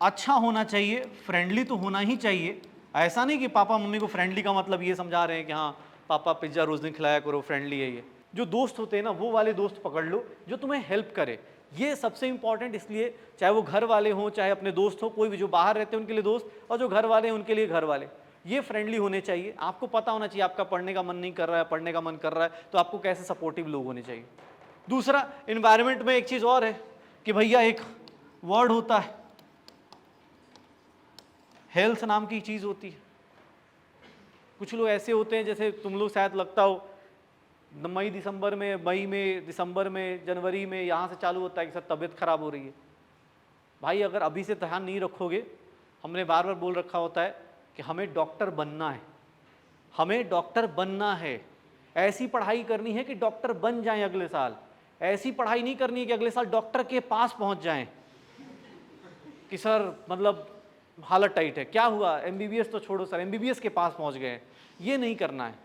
अच्छा होना चाहिए, फ्रेंडली तो होना ही चाहिए। ऐसा नहीं कि पापा मम्मी को फ्रेंडली का मतलब ये समझा रहे हैं कि हाँ पापा पिज्ज़ा रोज़ दिन खिलाया करो, फ्रेंडली है ये। जो दोस्त होते हैं ना वो वाले दोस्त पकड़ लो जो तुम्हें हेल्प करे, ये सबसे इंपॉर्टेंट। इसलिए चाहे वो घर वाले हों चाहे अपने दोस्त हो, कोई भी जो बाहर रहते हैं उनके लिए दोस्त, और जो घर वाले हैं उनके लिए घर वाले, ये फ्रेंडली होने चाहिए। आपको पता होना चाहिए आपका पढ़ने का मन नहीं कर रहा है, पढ़ने का मन कर रहा है, तो आपको कैसे सपोर्टिव लोग होने चाहिए। दूसरा, इन्वायरमेंट में एक चीज़ और है कि भैया एक वर्ड होता है हेल्थ नाम की चीज़ होती है। कुछ लोग ऐसे होते हैं, जैसे तुम लोग शायद लगता हो मई में दिसंबर में जनवरी में यहाँ से चालू होता है कि सर तबीयत खराब हो रही है। भाई अगर अभी से ध्यान नहीं रखोगे, हमने बार बार बोल रखा होता है कि हमें डॉक्टर बनना है, हमें डॉक्टर बनना है, ऐसी पढ़ाई करनी है कि डॉक्टर बन जाएं अगले साल। ऐसी पढ़ाई नहीं करनी है कि अगले साल डॉक्टर के पास पहुंच जाएं कि सर मतलब हालत टाइट है, क्या हुआ एमबीबीएस तो छोड़ो सर, एमबीबीएस के पास पहुंच गए। ये नहीं करना है,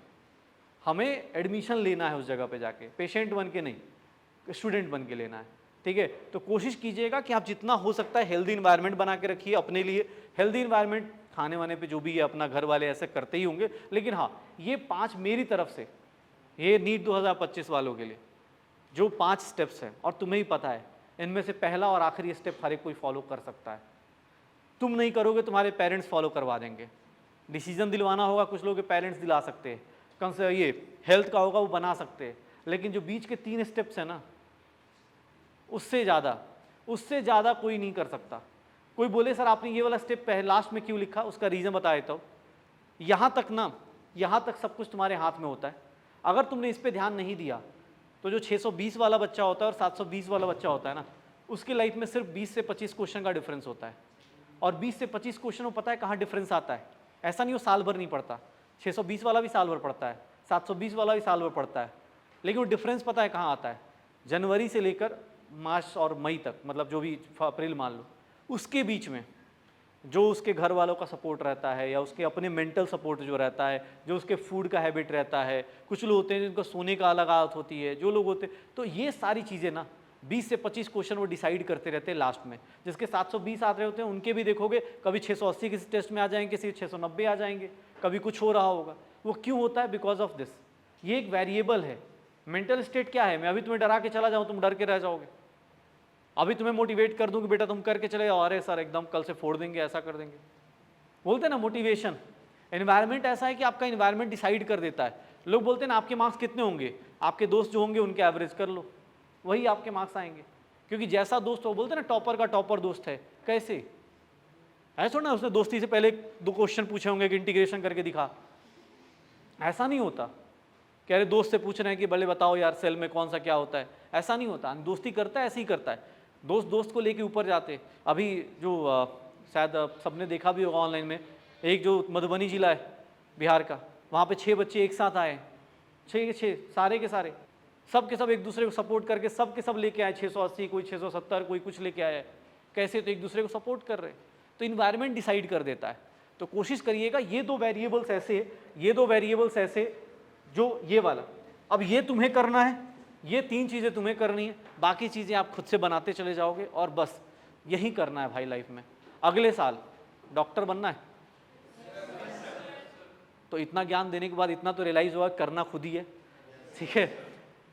हमें एडमिशन लेना है उस जगह पे जाके, पेशेंट बन के नहीं, स्टूडेंट बन के लेना है। ठीक है, तो कोशिश कीजिएगा कि आप जितना हो सकता है हेल्दी इन्वायरमेंट बना के रखिए अपने लिए। हेल्दी इन्वायरमेंट खाने वाने पे जो भी है अपना घर वाले ऐसे करते ही होंगे, लेकिन हाँ ये 5 मेरी तरफ से, ये नीट 2025 वालों के लिए जो 5 स्टेप्स हैं, और तुम्हें ही पता है इनमें से पहला और आखिरी स्टेप हर एक कोई फॉलो कर सकता है। तुम नहीं करोगे, तुम्हारे पेरेंट्स फॉलो करवा देंगे। डिसीजन दिलवाना होगा, कुछ लोग के पेरेंट्स दिला सकते हैं, कम से ये हेल्थ का होगा वो बना सकते हैं, लेकिन जो बीच के 3 स्टेप्स हैं ना, उससे ज़्यादा कोई नहीं कर सकता। कोई बोले सर आपने ये वाला स्टेप लास्ट में क्यों लिखा, उसका रीज़न बता देता हूँ। यहाँ तक सब कुछ तुम्हारे हाथ में होता है। अगर तुमने इस पर ध्यान नहीं दिया तो जो 620 वाला बच्चा होता है और 720 वाला बच्चा होता है ना, उसकी लाइफ में सिर्फ 20 से 25 क्वेश्चन का डिफरेंस होता है। और 20 से 25 क्वेश्चन वो पता है कहाँ डिफरेंस आता है। ऐसा नहीं वो साल भर नहीं पढ़ता, 620 वाला भी साल भर पढ़ता है, 720 वाला भी साल भर पढ़ता है, लेकिन वो डिफरेंस पता है कहाँ आता है, जनवरी से लेकर मार्च और मई तक, मतलब जो भी अप्रैल मान लो, उसके बीच में जो उसके घर वालों का सपोर्ट रहता है या उसके अपने मेंटल सपोर्ट जो रहता है, जो उसके फूड का हैबिट रहता है, कुछ लोग होते हैं जिनको सोने का अलग आदत होती है, जो लोग होते हैं, तो ये सारी चीज़ें ना 20 से 25 क्वेश्चन वो डिसाइड करते रहते हैं लास्ट में। जिसके 720 आ रहे होते हैं उनके भी देखोगे कभी 680 किसी टेस्ट में आ जाएंगे, किसी 690 आ जाएंगे, कभी कुछ हो रहा होगा। वो क्यों होता है? Because of this. ये एक वेरिएबल है। मेंटल स्टेट क्या है? मैं अभी तुम्हें डरा के चला जाऊँ, तुम डर के रह जाओगे। अभी तुम्हें मोटिवेट कर दूं कि बेटा तुम करके चले जाओ, अरे सर एकदम कल से फोड़ देंगे, ऐसा कर देंगे, बोलते हैं ना मोटिवेशन। एनवायरनमेंट ऐसा है कि आपका एनवायरनमेंट डिसाइड कर देता है। लोग बोलते हैं ना आपके मार्क्स कितने होंगे, आपके दोस्त जो होंगे उनके एवरेज कर लो, वही आपके मार्क्स आएंगे। क्योंकि जैसा दोस्त हो, बोलते हैं ना टॉपर का टॉपर दोस्त है, कैसे है थोड़ा ना, उसने दोस्ती से पहले 2 क्वेश्चन पूछे होंगे कि इंटीग्रेशन करके दिखा। ऐसा नहीं होता कि अरे दोस्त से पूछ रहे हैं कि भले बताओ यार सेल में कौन सा क्या होता है, ऐसा नहीं होता। दोस्ती करता है ऐसे ही करता है, दोस्त को लेके ऊपर जाते। अभी जो शायद सबने देखा भी होगा ऑनलाइन में, एक जो मधुबनी जिला है बिहार का, वहाँ पे 6 बच्चे एक साथ आए, 6 के 6 सारे के सारे, सब के सब एक दूसरे को सपोर्ट करके सब के सब लेके आए 680, कोई 670, कोई कुछ लेके आया है। कैसे? तो एक दूसरे को सपोर्ट कर रहे हैं। तो इन्वायरमेंट डिसाइड कर देता है। तो कोशिश करिएगा ये 2 वेरिएबल्स ऐसे जो ये वाला, अब ये तुम्हें करना है, ये 3 चीज़ें तुम्हें करनी है, बाकी चीज़ें आप खुद से बनाते चले जाओगे। और बस यही करना है भाई लाइफ में। अगले साल डॉक्टर बनना है तो इतना ज्ञान देने के बाद इतना तो रियलाइज़ हुआ करना खुद ही है, ठीक है।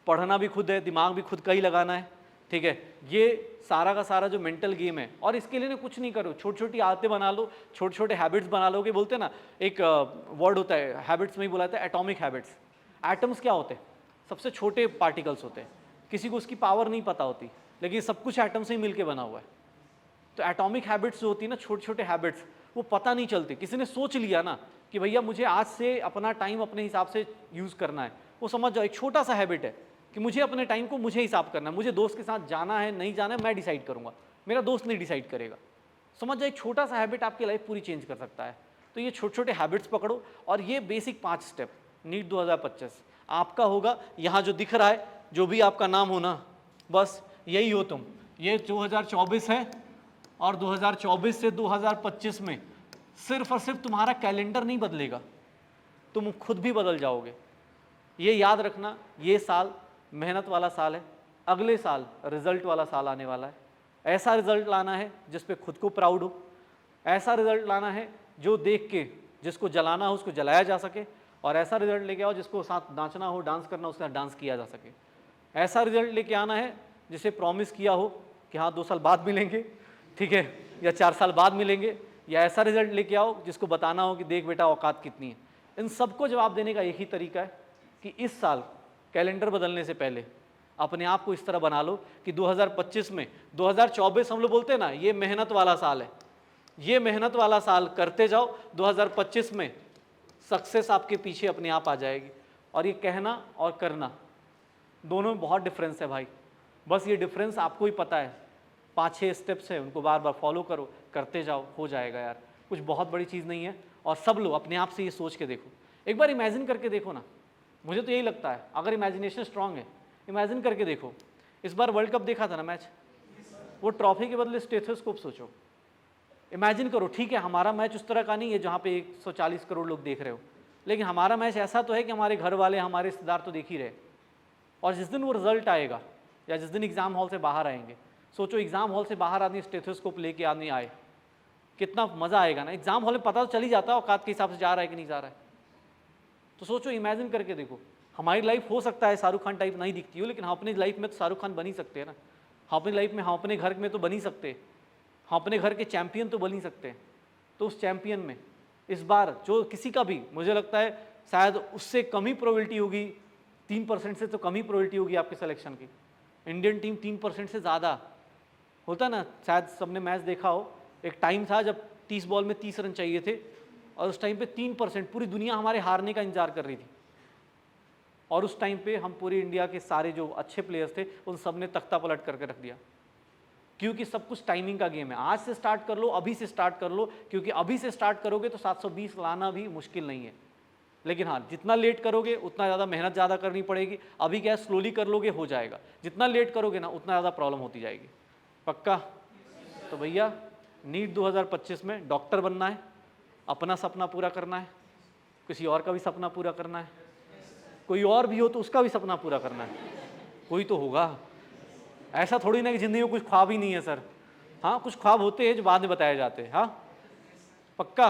पढ़ना भी खुद है, दिमाग भी खुद का ही लगाना है, ठीक है। ये सारा का सारा जो मेंटल गेम है, और इसके लिए ना कुछ नहीं करो, छोटी छोटी आदतें बना लो, छोटे छोटे हैबिट्स बना लोगे। बोलते हैं ना एक वर्ड होता है हैबिट्स में ही बोला जाता है एटॉमिक हैबिट्स। एटम्स क्या होते हैं? सबसे छोटे पार्टिकल्स होते हैं, किसी को उसकी पावर नहीं पता होती, लेकिन सब कुछ एटम से ही मिलके बना हुआ है। तो एटॉमिक हैबिट्स जो होती है ना, छोटे छोटे हैबिट्स, वो पता नहीं चलती। किसी ने सोच लिया ना कि भैया मुझे आज से अपना टाइम अपने हिसाब से यूज़ करना है, वो समझ जाओ एक छोटा सा हैबिट है कि मुझे अपने टाइम को मुझे हिसाब करना है, मुझे दोस्त के साथ जाना है नहीं जाना है मैं डिसाइड करूँगा, मेरा दोस्त नहीं डिसाइड करेगा। समझ जाओ एक छोटा सा हैबिट आपकी लाइफ पूरी चेंज कर सकता है। तो ये छोटे छोटे हैबिट्स पकड़ो, और ये बेसिक 5 स्टेप नीट 2025 आपका होगा। यहाँ जो दिख रहा है, जो भी आपका नाम हो ना, बस यही हो तुम। ये 2024 है, और 2024 से 2025 में सिर्फ और सिर्फ तुम्हारा कैलेंडर नहीं बदलेगा, तुम खुद भी बदल जाओगे। ये याद रखना, ये साल मेहनत वाला साल है, अगले साल रिजल्ट वाला साल आने वाला है। ऐसा रिजल्ट लाना है जिस पे खुद को प्राउड हो, ऐसा रिजल्ट लाना है जो देख के जिसको जलाना हो उसको जलाया जा सके, और ऐसा रिजल्ट लेके आओ जिसको साथ नाचना हो, डांस करना हो, उसके साथ डांस किया जा सके। ऐसा रिजल्ट लेके आना है जिसे प्रॉमिस किया हो कि हाँ 2 साल बाद मिलेंगे, ठीक है, या 4 साल बाद मिलेंगे। या ऐसा रिजल्ट लेके आओ जिसको बताना हो कि देख बेटा औकात कितनी है। इन सबको जवाब देने का एक ही तरीका है कि इस साल कैलेंडर बदलने से पहले अपने आप को इस तरह बना लो कि 2025 में, 2024 हम लोग बोलते हैं ना ये मेहनत वाला साल है, ये मेहनत वाला साल करते जाओ, 2025 में सक्सेस आपके पीछे अपने आप आ जाएगी। और ये कहना और करना दोनों में बहुत डिफरेंस है भाई, बस ये डिफरेंस आपको ही पता है। 5-6 स्टेप्स हैं, उनको बार बार फॉलो करो, करते जाओ, हो जाएगा यार। कुछ बहुत बड़ी चीज़ नहीं है। और सब लोग अपने आप से ये सोच के देखो, एक बार इमेजिन करके देखो ना, मुझे तो यही लगता है अगर इमेजिनेशन स्ट्रांग है, इमेजिन करके देखो। इस बार वर्ल्ड कप देखा था ना मैच, वो ट्रॉफी के बदले स्टेथोस्कोप सोचो, इमेजिन करो। ठीक है हमारा मैच उस तरह का नहीं है जहाँ पे 140 करोड़ लोग देख रहे हो, लेकिन हमारा मैच ऐसा तो है कि हमारे घर वाले, हमारे रिश्तेदार तो देख ही रहे। और जिस दिन वो रिजल्ट आएगा या जिस दिन एग्ज़ाम हॉल से बाहर आएंगे, सोचो एग्ज़ाम हॉल से बाहर आदमी स्टेथोस्कोप लेके आदमी आए, कितना मज़ा आएगा ना। एग्ज़ाम हॉल में पता तो चल ही जाता है औकात के हिसाब से जा रहा है कि नहीं जा रहा है। तो सोचो, इमेजिन करके देखो, हमारी लाइफ हो सकता है शाहरुख खान टाइप नहीं दिखती हो, लेकिन हम अपनी लाइफ में तो शाहरुख खान बन ही सकते हैं ना। हम अपनी लाइफ में, हम अपने घर में तो बन ही सकते हैं, हम अपने घर के चैंपियन तो बन नहीं सकते, तो उस चैंपियन में इस बार जो किसी का भी, मुझे लगता है शायद उससे कम ही प्रोबेबिलिटी होगी, 3% से तो कम ही प्रोबेबिलिटी होगी आपके सिलेक्शन की। इंडियन टीम 3% से ज़्यादा होता ना, शायद सबने मैच देखा हो, एक टाइम था जब 30 बॉल में 30 रन चाहिए थे और उस टाइम पे 3%, पूरी दुनिया हमारे हारने का इंतजार कर रही थी और उस टाइम पे हम पूरी इंडिया के सारे जो अच्छे प्लेयर्स थे उन सब ने तख्ता पलट करके रख दिया, क्योंकि सब कुछ टाइमिंग का गेम है। आज से स्टार्ट कर लो, अभी से स्टार्ट कर लो, क्योंकि अभी से स्टार्ट करोगे तो 720 लाना भी मुश्किल नहीं है, लेकिन हाँ जितना लेट करोगे उतना ज़्यादा मेहनत ज़्यादा करनी पड़ेगी। अभी क्या स्लोली कर लोगे हो जाएगा, जितना लेट करोगे ना उतना ज़्यादा प्रॉब्लम होती जाएगी। पक्का? तो भैया नीट 2025 में डॉक्टर बनना है, अपना सपना पूरा करना है, किसी और का भी सपना पूरा करना है, कोई और भी हो तो उसका भी सपना पूरा करना है, कोई तो होगा। ऐसा थोड़ी ना कि ज़िंदगी में कुछ ख्वाब ही नहीं है सर। हाँ कुछ ख्वाब होते हैं जो बाद में बताए जाते हैं। हाँ पक्का?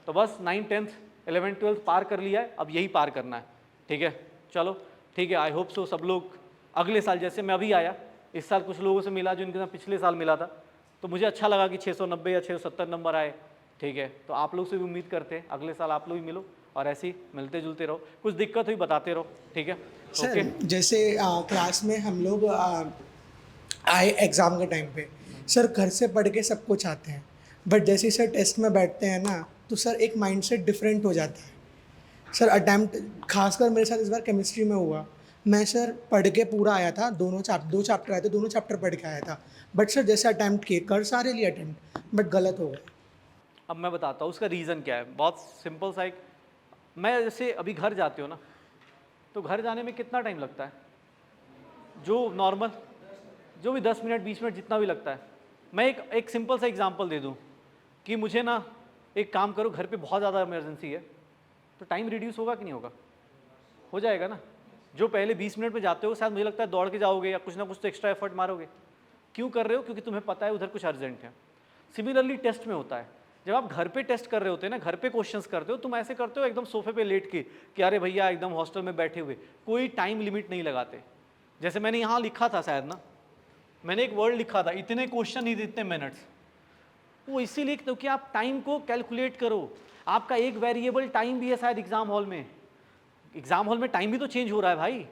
तो बस 9th 10th 11th 12th पार कर लिया है, अब यही पार करना है। ठीक है, चलो ठीक है। आई होप सो सब लोग अगले साल, जैसे मैं अभी आया, इस साल कुछ लोगों से मिला जो इनके साथ पिछले साल मिला था, तो मुझे अच्छा लगा कि 690 या 670 नंबर आए। ठीक है, तो आप लोग से भी उम्मीद करते हैं अगले साल आप लोग भी मिलो और ऐसे ही मिलते जुलते रहो, कुछ दिक्कत हुई बताते रहो। ठीक है सर जैसे क्लास में हम लोग आए एग्ज़ाम के टाइम पे, सर घर से पढ़ के सब कुछ आते हैं, बट जैसे सर टेस्ट में बैठते हैं ना तो सर एक माइंडसेट डिफरेंट हो जाता है। सर अटैम्प्ट खासकर मेरे साथ इस बार केमिस्ट्री में हुआ, मैं सर पढ़ के पूरा आया था, दो चैप्टर आए थे, दोनों चैप्टर पढ़ के आया था, बट सर जैसे अटैम्प्ट किए कर सारे लिए अटैम्प्ट, बट गलत हो गए। अब मैं बताता हूँ उसका रीज़न क्या है, बहुत सिंपल सा। एक मैं जैसे अभी घर जाते हो ना, तो घर जाने में कितना टाइम लगता है, जो नॉर्मल जो भी 10 मिनट 20 मिनट जितना भी लगता है। मैं एक सिंपल सा एग्जांपल दे दूं कि मुझे ना एक काम करो, घर पे बहुत ज़्यादा इमरजेंसी है, तो टाइम रिड्यूस होगा कि नहीं होगा? हो जाएगा ना। जो पहले 20 मिनट में जाते हो शायद मुझे लगता है दौड़ के जाओगे या कुछ ना कुछ तो एक्स्ट्रा एफर्ट मारोगे। क्यों कर रहे हो? क्योंकि तुम्हें पता है उधर कुछ अर्जेंट है। सिमिलरली टेस्ट में होता है, जब आप घर पे टेस्ट कर रहे होते हैं ना, घर पे क्वेश्चंस करते हो, तुम ऐसे करते हो एकदम सोफे पे लेट के कि अरे भैया एकदम हॉस्टल में बैठे हुए, कोई टाइम लिमिट नहीं लगाते। जैसे मैंने यहाँ लिखा था शायद ना, मैंने एक वर्ड लिखा था, इतने क्वेश्चन नहीं इतने मिनट्स, वो इसीलिए क्योंकि आप टाइम को कैलकुलेट करो। आपका एक वेरिएबल टाइम भी है शायद एग्जाम हॉल में। एग्जाम हॉल में टाइम भी तो चेंज हो रहा है भाई,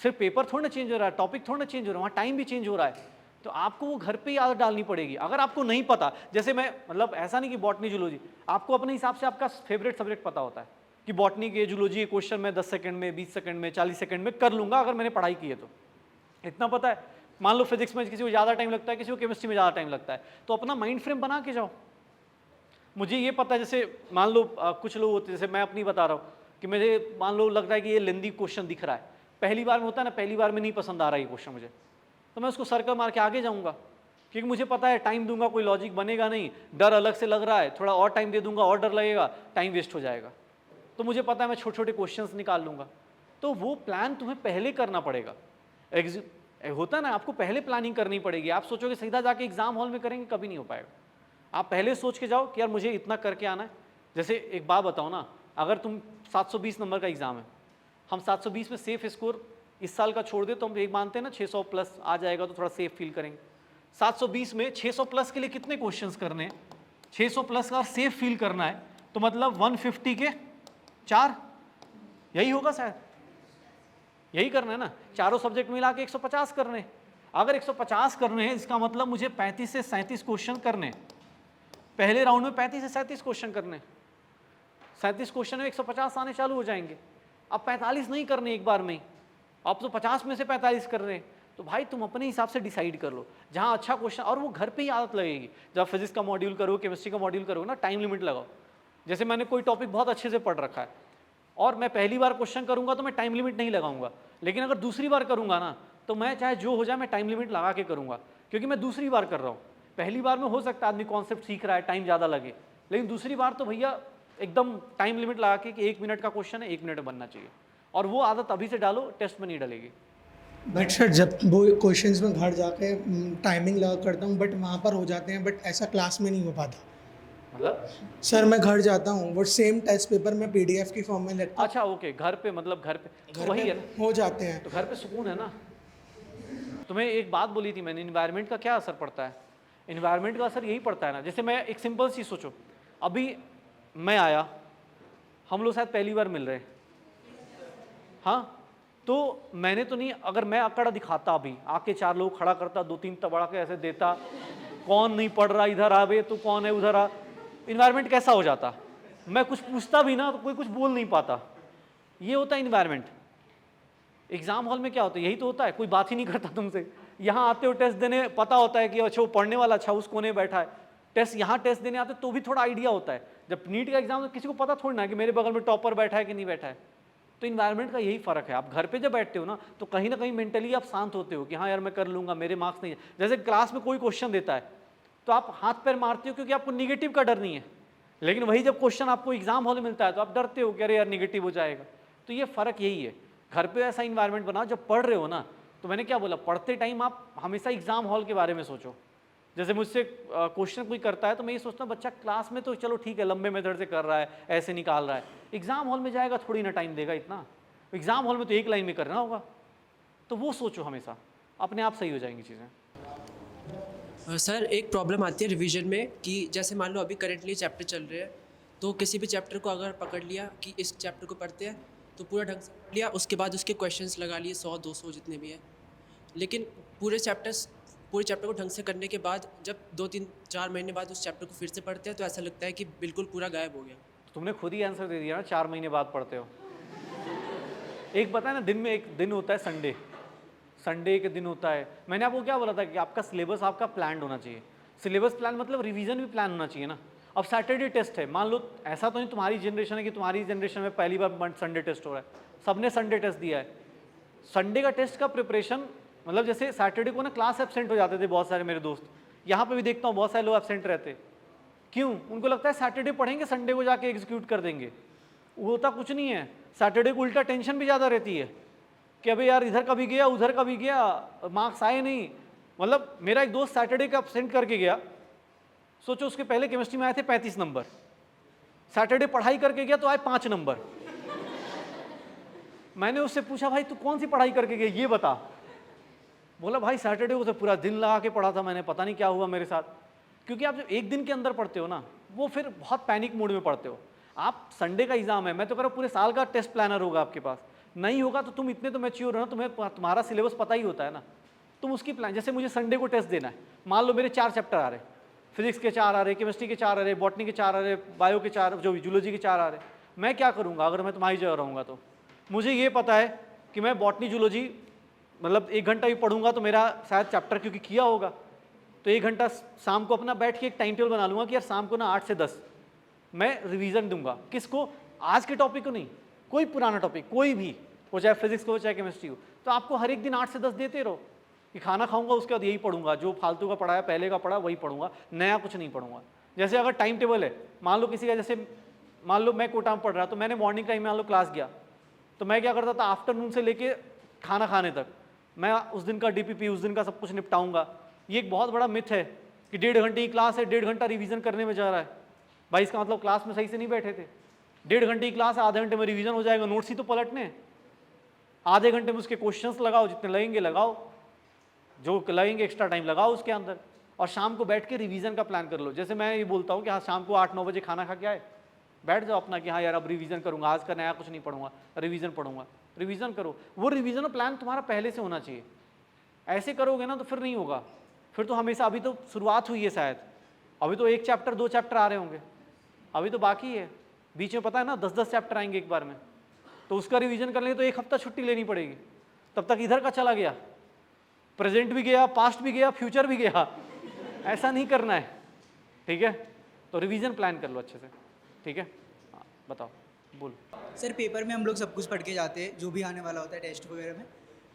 सिर्फ पेपर थोड़ा ना चेंज हो रहा है, टॉपिक थोड़ा ना चेंज हो रहा है, वहाँ टाइम भी चेंज हो रहा है। तो आपको वो घर पे ही आदत डालनी पड़ेगी। अगर आपको नहीं पता, जैसे मैं मतलब ऐसा नहीं कि बॉटनी जूलॉजी, आपको अपने हिसाब से आपका फेवरेट सब्जेक्ट पता होता है कि बॉटनी के जूलॉजी के क्वेश्चन मैं 10 सेकंड में 20 सेकंड में 40 सेकंड में कर लूँगा अगर मैंने पढ़ाई की है तो, इतना पता है। मान लो फिजिक्स में किसी को ज़्यादा टाइम लगता है, किसी को केमिस्ट्री में ज़्यादा टाइम लगता है, तो अपना माइंड फ्रेम बना के जाओ। मुझे ये पता है, जैसे मान लो कुछ लोग होते हैं, जैसे मैं अपनी बता रहा हूँ कि मुझे मान लो लग रहा है कि ये लेंदी क्वेश्चन दिख रहा है, पहली बार में होता है ना, पहली बार में नहीं पसंद आ रहा है ये क्वेश्चन मुझे, तो मैं उसको सर्कल मार के आगे जाऊँगा, क्योंकि मुझे पता है टाइम दूंगा कोई लॉजिक बनेगा नहीं, डर अलग से लग रहा है, थोड़ा और टाइम दे दूंगा और डर लगेगा, टाइम वेस्ट हो जाएगा। तो मुझे पता है मैं छोटे छोटे क्वेश्चंस निकाल लूँगा। तो वो प्लान तुम्हें पहले करना पड़ेगा। होता है ना, आपको पहले प्लानिंग करनी पड़ेगी। आप सोचोगे सीधा जाके एग्जाम हॉल में करेंगे, कभी नहीं हो पाएगा। आप पहले सोच के जाओ कि यार मुझे इतना करके आना है। जैसे एक बात बताओ ना, अगर तुम 720 नंबर का एग्ज़ाम है, हम 720 में सेफ स्कोर इस साल का छोड़ दे तो हम एक मानते हैं ना 600 प्लस आ जाएगा तो थोड़ा सेफ फील करेंगे। 720 में 600 प्लस के लिए कितने क्वेश्चंस करने हैं? 600 प्लस का सेफ फील करना है तो मतलब 150 के 4, यही होगा शायद, यही करना है ना। चारों सब्जेक्ट मिला के 150 करने हैं। अगर 150 करने हैं इसका मतलब मुझे 35 से 37 क्वेश्चन करने हैं। पहले राउंड में 35 से 37 क्वेश्चन करने, 37 क्वेश्चन में 150 आने चालू हो जाएंगे। अब 45 नहीं करने एक बार में ही, अब तो 50 में से 45 कर रहे हैं। तो भाई तुम अपने हिसाब से डिसाइड कर लो जहाँ अच्छा क्वेश्चन, और वो घर पे ही आदत लगेगी। जब फिजिक्स का मॉड्यूल करो, केमिस्ट्री का मॉड्यूल करो ना, टाइम लिमिट लगाओ। जैसे मैंने कोई टॉपिक बहुत अच्छे से पढ़ रखा है और मैं पहली बार क्वेश्चन करूँगा तो मैं टाइम लिमिट नहीं लगाऊंगा, लेकिन अगर दूसरी बार करूँगा ना तो मैं चाहे जो हो जाए मैं टाइम लिमिट लगा के करूँगा, क्योंकि मैं दूसरी बार कर रहा हूँ। पहली बार में हो सकता है आदमी कॉन्सेप्ट सीख रहा है, टाइम ज़्यादा लगे, लेकिन दूसरी बार तो भैया एकदम टाइम लिमिट लगा के कि 1 मिनट का क्वेश्चन है 1 मिनट में बनना चाहिए, और वो आदत अभी से डालो, टेस्ट में नहीं डलेगी। बट सर जब वो क्वेश्चंस में घर जाके टाइमिंग लगा करता हूँ, बट वहाँ पर हो जाते हैं, बट ऐसा क्लास में नहीं हो पाता। मतलब सर मैं घर जाता हूँ, वो सेम टेस्ट पेपर मैं PDF की फॉर्म में लिखता अच्छा ओके, घर पे मतलब घर पे वही है ना, हो जाते हैं। तो घर पे सुकून है ना। तुम्हें एक बात बोली थी मैंने, इन्वायरमेंट का क्या असर पड़ता है। इन्वायरमेंट का असर यही पड़ता है ना। जैसे मैं एक सिंपल चीज़ सोचो, अभी मैं आया, हम लोग शायद पहली बार मिल रहे हैं, हाँ, तो मैंने तो नहीं, अगर मैं अकड़ दिखाता अभी आके 4 लोग खड़ा करता, 2-3 तबड़ा के ऐसे देता, कौन नहीं पढ़ रहा इधर आ बे, तू कौन है उधर आ, इन्वायरमेंट कैसा हो जाता। मैं कुछ पूछता भी ना तो कोई कुछ बोल नहीं पाता। ये होता है इन्वायरमेंट। एग्जाम हॉल में क्या होता है, यही तो होता है, कोई बात ही नहीं करता तुमसे। यहाँ आते हो टेस्ट देने, पता होता है कि अच्छा वो पढ़ने वाला अच्छा उस कोने बैठा है। टेस्ट यहाँ टेस्ट देने आते तो भी थोड़ा आइडिया होता है। जब नीट का एग्जाम तो किसी को पता थोड़ी ना कि मेरे बगल में टॉपर बैठा है कि नहीं बैठा है। तो इन्वायरमेंट का यही फ़र्क है। आप घर पे जब बैठते हो ना तो कहीं ना कहीं मेंटली आप शांत होते हो कि हाँ यार मैं कर लूँगा, मेरे मार्क्स नहीं है। जैसे क्लास में कोई क्वेश्चन देता है तो आप हाथ पैर मारते हो क्योंकि आपको निगेटिव का डर नहीं है, लेकिन वही जब क्वेश्चन आपको एग्जाम हॉल में मिलता है तो आप डरते हो कि अरे यार निगेटिव हो जाएगा। तो ये फ़र्क यही है। घर पे ऐसा इन्वायरमेंट बनाओ, जब पढ़ रहे हो ना, तो मैंने क्या बोला, पढ़ते टाइम आप हमेशा एग्जाम हॉल के बारे में सोचो। जैसे मुझसे क्वेश्चन कोई करता है तो मैं ये सोचता हूँ बच्चा क्लास में तो चलो ठीक है लंबे मेथड से कर रहा है, ऐसे निकाल रहा है, एग्जाम हॉल में जाएगा थोड़ी ना टाइम देगा इतना। एग्जाम हॉल में तो एक लाइन में करना होगा, तो वो सोचो हमेशा, अपने आप सही हो जाएंगी चीज़ें। सर एक प्रॉब्लम आती है रिवीजन में कि जैसे मान लो अभी करेंटली चैप्टर चल रहे हैं, तो किसी भी चैप्टर को अगर पकड़ लिया कि इस चैप्टर को पढ़ते हैं तो पूरा ढंग से पढ़ लिया, उसके बाद उसके क्वेश्चंस लगा लिए 100-200 जितने भी हैं, लेकिन पूरे चैप्टर को ढंग से करने के बाद जब 2-3-4 महीने बाद उस चैप्टर को फिर से पढ़ते हैं तो ऐसा लगता है कि बिल्कुल पूरा गायब हो गया। तुमने खुद ही आंसर दे दिया ना, 4 महीने बाद पढ़ते हो। एक पता है ना, दिन में एक दिन होता है संडे, संडे के दिन होता है। मैंने आपको क्या बोला था कि आपका सिलेबस आपका प्लान होना चाहिए। सिलेबस प्लान मतलब रिवीजन भी प्लान होना चाहिए ना। अब सैटरडे टेस्ट है, मान लो ऐसा तो नहीं तुम्हारी जनरेशन है कि तुम्हारी जनरेशन में पहली बार संडे टेस्ट हो रहा है, सबने संडे टेस्ट दिया है। संडे का टेस्ट का प्रिपरेशन मतलब जैसे सैटरडे को ना क्लास एब्सेंट हो जाते थे बहुत सारे मेरे दोस्त, यहाँ पे भी देखता हूँ बहुत सारे लोग एब्सेंट रहते। क्यों? उनको लगता है सैटरडे पढ़ेंगे संडे को जाके एग्जीक्यूट कर देंगे। वो होता कुछ नहीं है। सैटरडे को उल्टा टेंशन भी ज़्यादा रहती है कि अबे यार इधर का भी गया उधर का भी गया, मार्क्स आए नहीं। मतलब मेरा एक दोस्त सैटरडे का एब्सेंट करके गया, सोचो उसके पहले केमिस्ट्री में आए थे 35 नंबर, सैटरडे पढ़ाई करके गया तो आए 5 नंबर। मैंने उससे पूछा भाई तू कौन सी पढ़ाई करके गया ये बता। बोला भाई सैटरडे को तो पूरा दिन लगा के पढ़ा था मैंने, पता नहीं क्या हुआ मेरे साथ। क्योंकि आप जब एक दिन के अंदर पढ़ते हो ना, वो फिर बहुत पैनिक मूड में पढ़ते हो। आप संडे का एग्जाम है, मैं तो कह रहा हूँ पूरे साल का टेस्ट प्लानर होगा आपके पास, नहीं होगा तो तुम इतने तो मैच्योर हो ना, तुम्हें तुम्हारा सिलेबस पता ही होता है ना, तुम उसकी प्लान। जैसे मुझे संडे को टेस्ट देना है, मान लो मेरे 4 चैप्टर आ रहे, फिजिक्स के 4 आ रहे, केमिस्ट्री के 4 आ रहे, बॉटनी के 4 आ रहे, बायो के 4, जो जूलॉजी के 4 आ रहे। मैं क्या करूँगा अगर मैं तुम्हारी जगह रहूँगा तो? मुझे ये पता है कि मैं बॉटनी जूलॉजी मतलब 1 घंटा भी पढ़ूंगा तो मेरा शायद चैप्टर क्योंकि किया होगा तो 1 घंटा शाम को अपना बैठ के एक टाइम टेबल बना लूँगा कि यार शाम को ना 8 से 10 मैं रिवीजन दूंगा। किसको? आज के टॉपिक को नहीं, कोई पुराना टॉपिक कोई भी हो, चाहे फिजिक्स को हो चाहे केमिस्ट्री हो। तो आपको हर एक दिन 8 से 10 देते रहो कि खाना खाऊंगा उसके बाद यही पढ़ूंगा, जो फालतू का पढ़ा है पहले का पढ़ा वही पढ़ूंगा, नया कुछ नहीं पढ़ूंगा। जैसे अगर टाइम टेबल है, मान लो किसी का, जैसे मान लो मैं कोटा में पढ़ रहा तो मैंने मॉर्निंग टाइम में मान लो क्लास गया तो मैं क्या करता था, आफ्टरनून से लेके खाना खाने तक मैं उस दिन का डीपीपी उस दिन का सब कुछ निपटाऊंगा। ये एक बहुत बड़ा मिथ है कि 1.5 घंटे की क्लास है 1.5 घंटा रिवीजन करने में जा रहा है। भाई इसका मतलब क्लास में सही से नहीं बैठे थे। 1.5 घंटे की क्लास है, आधे घंटे में रिवीजन हो जाएगा, नोट्स ही तो पलटने। आधे घंटे में उसके क्वेश्चंस लगाओ, जितने लगेंगे लगाओ, जो लगेंगे एक्स्ट्रा टाइम लगाओ उसके अंदर, और शाम को बैठ के रिवीजन का प्लान कर लो। जैसे मैं ये बोलता हूँ कि हाँ शाम को 8-9 बजे खाना खा के आए, बैठ जाओ अपना कि हाँ यार अब रिवीजन करूँगा, आज का नया कुछ नहीं पढ़ूंगा, रिवीजन पढ़ूंगा। रिवीजन करो, वो रिवीजन प्लान तुम्हारा पहले से होना चाहिए। ऐसे करोगे ना तो फिर नहीं होगा, फिर तो हमेशा, अभी तो शुरुआत हुई है शायद, अभी तो 1 चैप्टर 2 चैप्टर आ रहे होंगे, अभी तो बाकी है, बीच में पता है ना 10-10 चैप्टर आएंगे एक बार में, तो उसका रिवीजन करने के लिए तो 1 हफ्ता छुट्टी लेनी पड़ेगी। तब तक इधर का चला गया, प्रेजेंट भी गया, पास्ट भी गया, फ्यूचर भी गया। ऐसा नहीं करना है, ठीक है? तो रिवीजन प्लान कर लो अच्छे से, ठीक है? हाँ बताओ, बोलो। सर पेपर में हम लोग सब कुछ पढ़ के जाते हैं जो भी आने वाला होता है टेस्ट वगैरह में,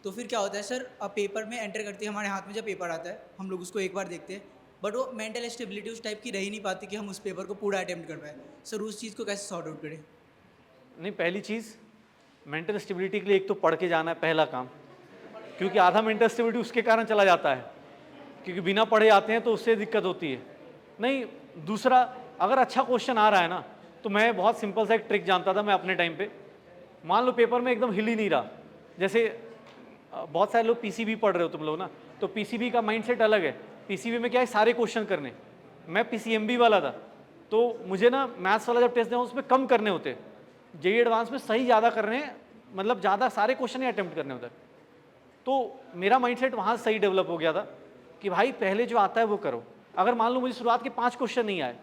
तो फिर क्या होता है सर, अब पेपर में एंटर करते हैं, हमारे हाथ में जब पेपर आता है हम लोग उसको एक बार देखते हैं, बट वो मेंटल स्टेबिलिटी उस टाइप की रह ही नहीं पाती कि हम उस पेपर को पूरा अटेम्प्ट कर पाए। सर उस चीज़ को कैसे सॉर्ट आउट करें? नहीं, पहली चीज़ मेंटल स्टेबिलिटी के लिए एक तो पढ़ के जाना है, पहला काम, क्योंकि आधा मेंटल स्टेबिलिटी उसके कारण चला जाता है, क्योंकि बिना पढ़े आते हैं तो उससे दिक्कत होती है। नहीं, दूसरा, अगर अच्छा क्वेश्चन आ रहा है ना, तो मैं बहुत सिंपल सा एक ट्रिक जानता था मैं अपने टाइम पे। मान लो पेपर में एकदम हिल ही नहीं रहा, जैसे बहुत सारे लोग पीसीबी पढ़ रहे हो तुम लोग ना, तो पीसीबी का माइंडसेट अलग है, पीसीबी में क्या है सारे क्वेश्चन करने, मैं पीसीएमबी वाला था तो मुझे ना मैथ्स वाला जब टेस्ट दें उसमें कम करने होते, जेई एडवांस में सही ज़्यादा करने हैं, मतलब ज़्यादा सारे क्वेश्चन ही अटेम्प्ट करने होते। तो मेरा माइंडसेट वहाँ सही डेवलप हो गया था कि भाई पहले जो आता है वो करो। अगर मान लो मुझे शुरुआत के 5 क्वेश्चन नहीं आए